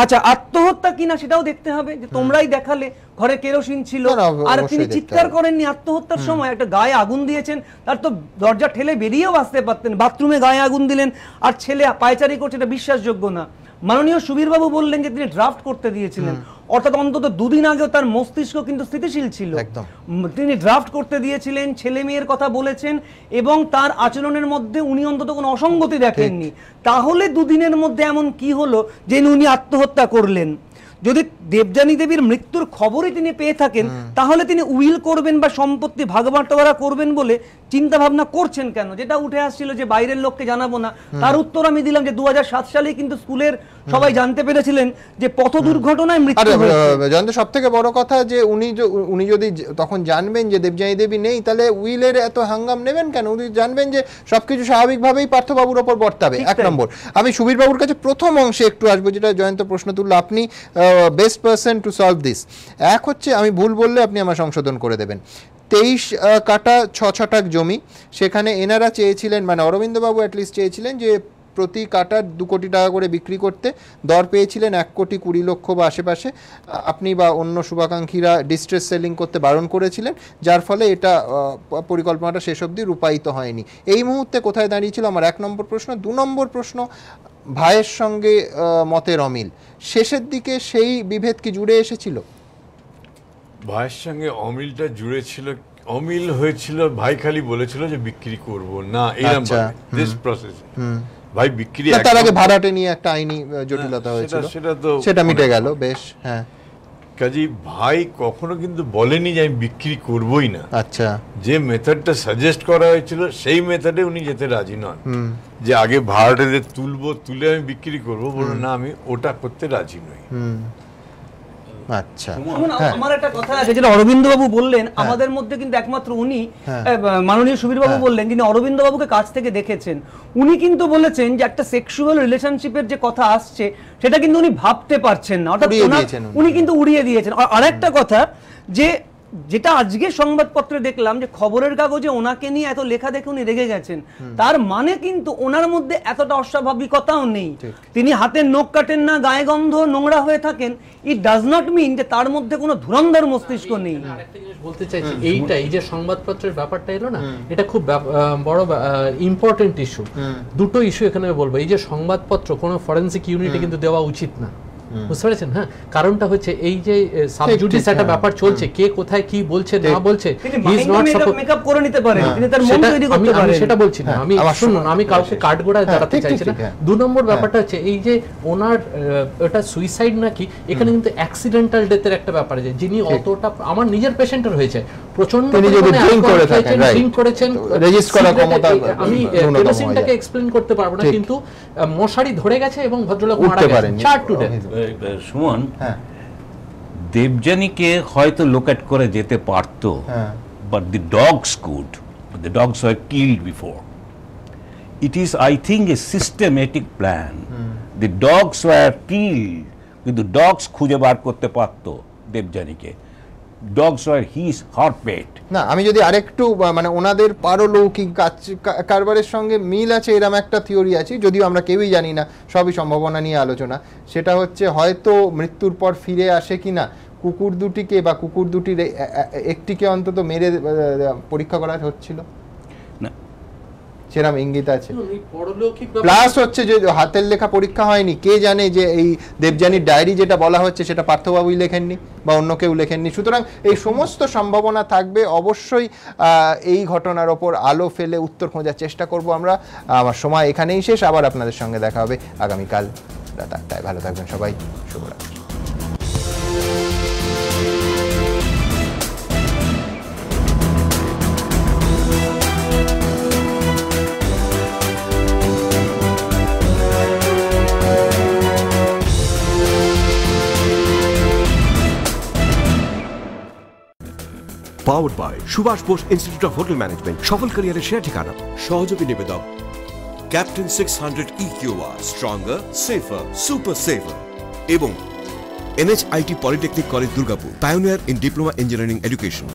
Speaker 10: আচ্ছা, আত্মহত্যা কিনা সেটাও দেখতে হবে, যে তোমরাই দেখালে ঘরে কেরোসিন ছিল, আর তিনি চিৎকার করেননি আত্মহত্যার সময়, একটা গায়ে আগুন দিয়েছেন, তার তো দরজা ঠেলে বেরিয়েও আসতে পারতেন, বাথরুমে গায়ে আগুন দিলেন আর ছেলে পায়চারি করছে, এটা বিশ্বাসযোগ্য না। মাননীয় সুবীরবাবু বললেন যে তিনি ড্রাফট করতে দিয়েছিলেন, অর্থাৎ অন্তত 2 দিন আগেও তার মস্তিষ্ক কিন্তু স্থিতিশীল ছিল, তিনি ড্রাফট করতে দিয়েছিলেন, ছেলে মেয়ের কথা বলেছেন, এবং তার আচরণের মধ্যে উনি অন্তত কোনো অসঙ্গতি দেখেননি। তাহলে 2 দিনের মধ্যে এমন কি হলো যে উনি আত্মহত্যা করলেন? যদি দেবযানী দেবীর মৃত্যুর খবরই তিনি পেয়ে থাকেন, তাহলে তিনি উইল করবেন বা সম্পত্তি ভাগবাটোয়ারা করবেন বলে চিন্তা ভাবনা করছেন কেন? যেটা উঠে আসছিল যে বাইরের লোককে জানাবো না, তার উত্তর আমি দিলাম যে 2007 সালে কিন্তু স্কুলের সবাই জানতে পেরেছিলেন যে পথ দুর্ঘটনায় মৃত্যু হয়েছে।
Speaker 1: সবথেকে বড় কথা যে উনি যদি তখন জানবেন যে দেবযানী দেবী নেই, তাহলে উইলের এত হাঙ্গাম নেবেন কেন? উনি জানবেন যে সবকিছু স্বাভাবিকভাবেই পার্থবাবুর ওপর বর্তাবে। 1 নম্বর, আমি সুবীর বাবুর কাছে প্রথম অংশে একটু আসবো, যেটা জয়ন্ত প্রশ্ন তুললো, আপনি best person to solve this. এক হচ্ছে, আমি ভুল বললে আপনি আমার সংশোধন করে দেবেন, 23 কাটা 6 ছটাক জমি, সেখানে এনারা চেয়েছিলেন, মানে অরবিন্দবাবু অ্যাটলিস্ট চেয়েছিলেন যে প্রতি কাটা 2 কোটি টাকা করে বিক্রি করতে, দর পেয়েছিলেন 1,20,00,000 বা আশেপাশে। আপনি বা অন্য শুভাকাঙ্ক্ষীরা ডিস্ট্রেস সেলিং করতে বারণ করেছিলেন, যার ফলে এটা পরিকল্পনাটা শেষ অবধি রূপায়িত হয়নি। এই মুহূর্তে কোথায় দাঁড়িয়েছিল আমার 1 নম্বর প্রশ্ন। 2 নম্বর প্রশ্ন, ভাইয়ের সঙ্গে মতের অমিল, শেষের দিকে সেই বিভেদ কি জুড়ে এসেছিল?
Speaker 3: ভাইয়ের সঙ্গে অমিলটা জুড়ে ছিল, অমিল হয়েছিল, ভাই খালি বলেছিল যে বিক্রি করব না, এরকম দিস প্রসেস। ভাই বিক্রি,
Speaker 1: তার আগে ভাড়াটে নিয়ে একটা আইনি জটিলতা হয়েছিল, সেটা মিটে গেল বেশ। হ্যাঁ,
Speaker 3: কাজী ভাই কখনো কিন্তু বলেনি যে আমি বিক্রি করবই না।
Speaker 1: আচ্ছা, যে
Speaker 3: মেথডটা সাজেস্ট করা হয়েছিল সেই মেথডে উনি যেতে রাজি নন, যে আগে ভাড়াটেদের তুলে আমি বিক্রি করবো, বলুন না আমি ওটা করতে রাজি নই।
Speaker 1: আচ্ছা,
Speaker 10: আমার একটা কথা আছে যেটা অরবিন্দ বাবু বললেন, আমাদের মধ্যে কিন্তু একমাত্র উনি, মাননীয় সুবীর বাবু বললেন, যিনি অরবিন্দ বাবুকে কাছ থেকে দেখেছেন, উনি কিন্তু বলেছেন যে একটা সেক্সুয়াল রিলেশনশিপের যে কথা আসছে সেটা কিন্তু উনি ভাবতে পারছেন না, অর্থাৎ উনি কিন্তু উড়িয়ে দিয়েছেন। আরেকটা কথা, যে যেটা আজকে সংবাদপত্রে দেখলাম যে খবরের কাগজে ওনাকে নিয়ে এত লেখা দেখে উনি রেগে গেছেন, তার মানে কিন্তু ওনার মধ্যে এতটা অস্বাভাবিকতাও নেই। তিনি হাতের নখ কাটেন না, গায়ে গন্ধ নোংরা হয়ে থাকেন, ইট ডাজ নট মিন যে তার মধ্যে কোনো ধুরন্ধর মস্তিষ্ক নেই।
Speaker 5: আরেকটা জিনিস বলতে চাইছি, এইটা এই যে সংবাদপত্রের ব্যাপারটা এলো না, এটা খুব বড় ইম্পর্টেন্ট ইস্যু। দুটো ইস্যু এখানে বলবো, এই যে সংবাদপত্র কোনো ফরেনসিক ইউনিটে কিন্তু দেওয়া উচিত না, বুঝতে পেরেছেন? হ্যাঁ, কারণটা হচ্ছে এই যে সাবজুডিস একটা ব্যাপার চলছে, কে কোথায় কি বলছে না বলছে, he is not suppose
Speaker 10: makeup করে নিতে পারে, তিনি তার মন তৈরি করতে পারেন।
Speaker 5: আমি সেটা বলছি না, আমি শুনুন, আমি কাউকে কাঠগোড়ায় দাঁড়াতে চাইছি না। 2 নম্বর ব্যাপারটা হচ্ছে এই যে ওনার ওটা সুইসাইড নাকি, এখানে কিন্তু অ্যাক্সিডেন্টাল ডেথের একটা ব্যাপার আছে, যিনি অতটা, আমার নিজের পেশেন্টের হয়েছে, প্রচন্ড ড্রিঙ্ক করেছেন, রেজিস্টার করা ক্ষমতা, আমি কেরোসিনটাকে এক্সপ্লেইন করতে পারবো না, কিন্তু মশারি ধরে গেছে এবং ভদ্রলোক মারা গেছেন, চার্ট টু ডেথ।
Speaker 9: সুমন, দেবযানীকে হয়তো লোকেট করে যেতে পারতো, but the dogs could, the dogs were killed before. It is, I think, a systematic plan. The dogs were killed, কিন্তু dogs খুঁজে বার করতে পারতো দেবযানীকে। dogs were her pet.
Speaker 1: না, আমি যদি আরেকটু মানে ওনাদের পারলৌকিক কারবারের সঙ্গে মিল আছে এরকম একটা থিওরি আছে, যদিও আমরা কেউই জানি না, সবই সম্ভাবনা নিয়ে আলোচনা। সেটা হচ্ছে হয়তো মৃত্যুর পর ফিরে আসে কিনা কুকুর দুটিকে বা কুকুর দুটির একটিকে অন্তত মেরে পরীক্ষা করা হচ্ছিল, সেরকম ইঙ্গিত আছে। প্লাস হচ্ছে যে হাতের লেখা পরীক্ষা হয়নি, কে জানে যে এই দেবযানীর ডায়েরি যেটা বলা হচ্ছে সেটা পার্থবাবুই লেখেননি বা অন্য কেউ লেখেননি। সুতরাং এই সমস্ত সম্ভাবনা থাকবে। অবশ্যই এই ঘটনার ওপর আলো ফেলে উত্তর খোঁজার চেষ্টা করব আমরা। আমার সময় এখানেই শেষ, আবার আপনাদের সঙ্গে দেখা হবে আগামীকাল রাত 8টায়। ভালো থাকবেন সবাই, শুভরাত্রি।
Speaker 11: Powered by Subhash Bose Institute of Hotel Management, সফল ক্যারিয়ারের সেরা ঠিকানা। সহযোগী নিবেদক captain 600 EQR, stronger, safer, super safer এবং NHIT polytechnic college Durgapur, pioneer in diploma engineering education.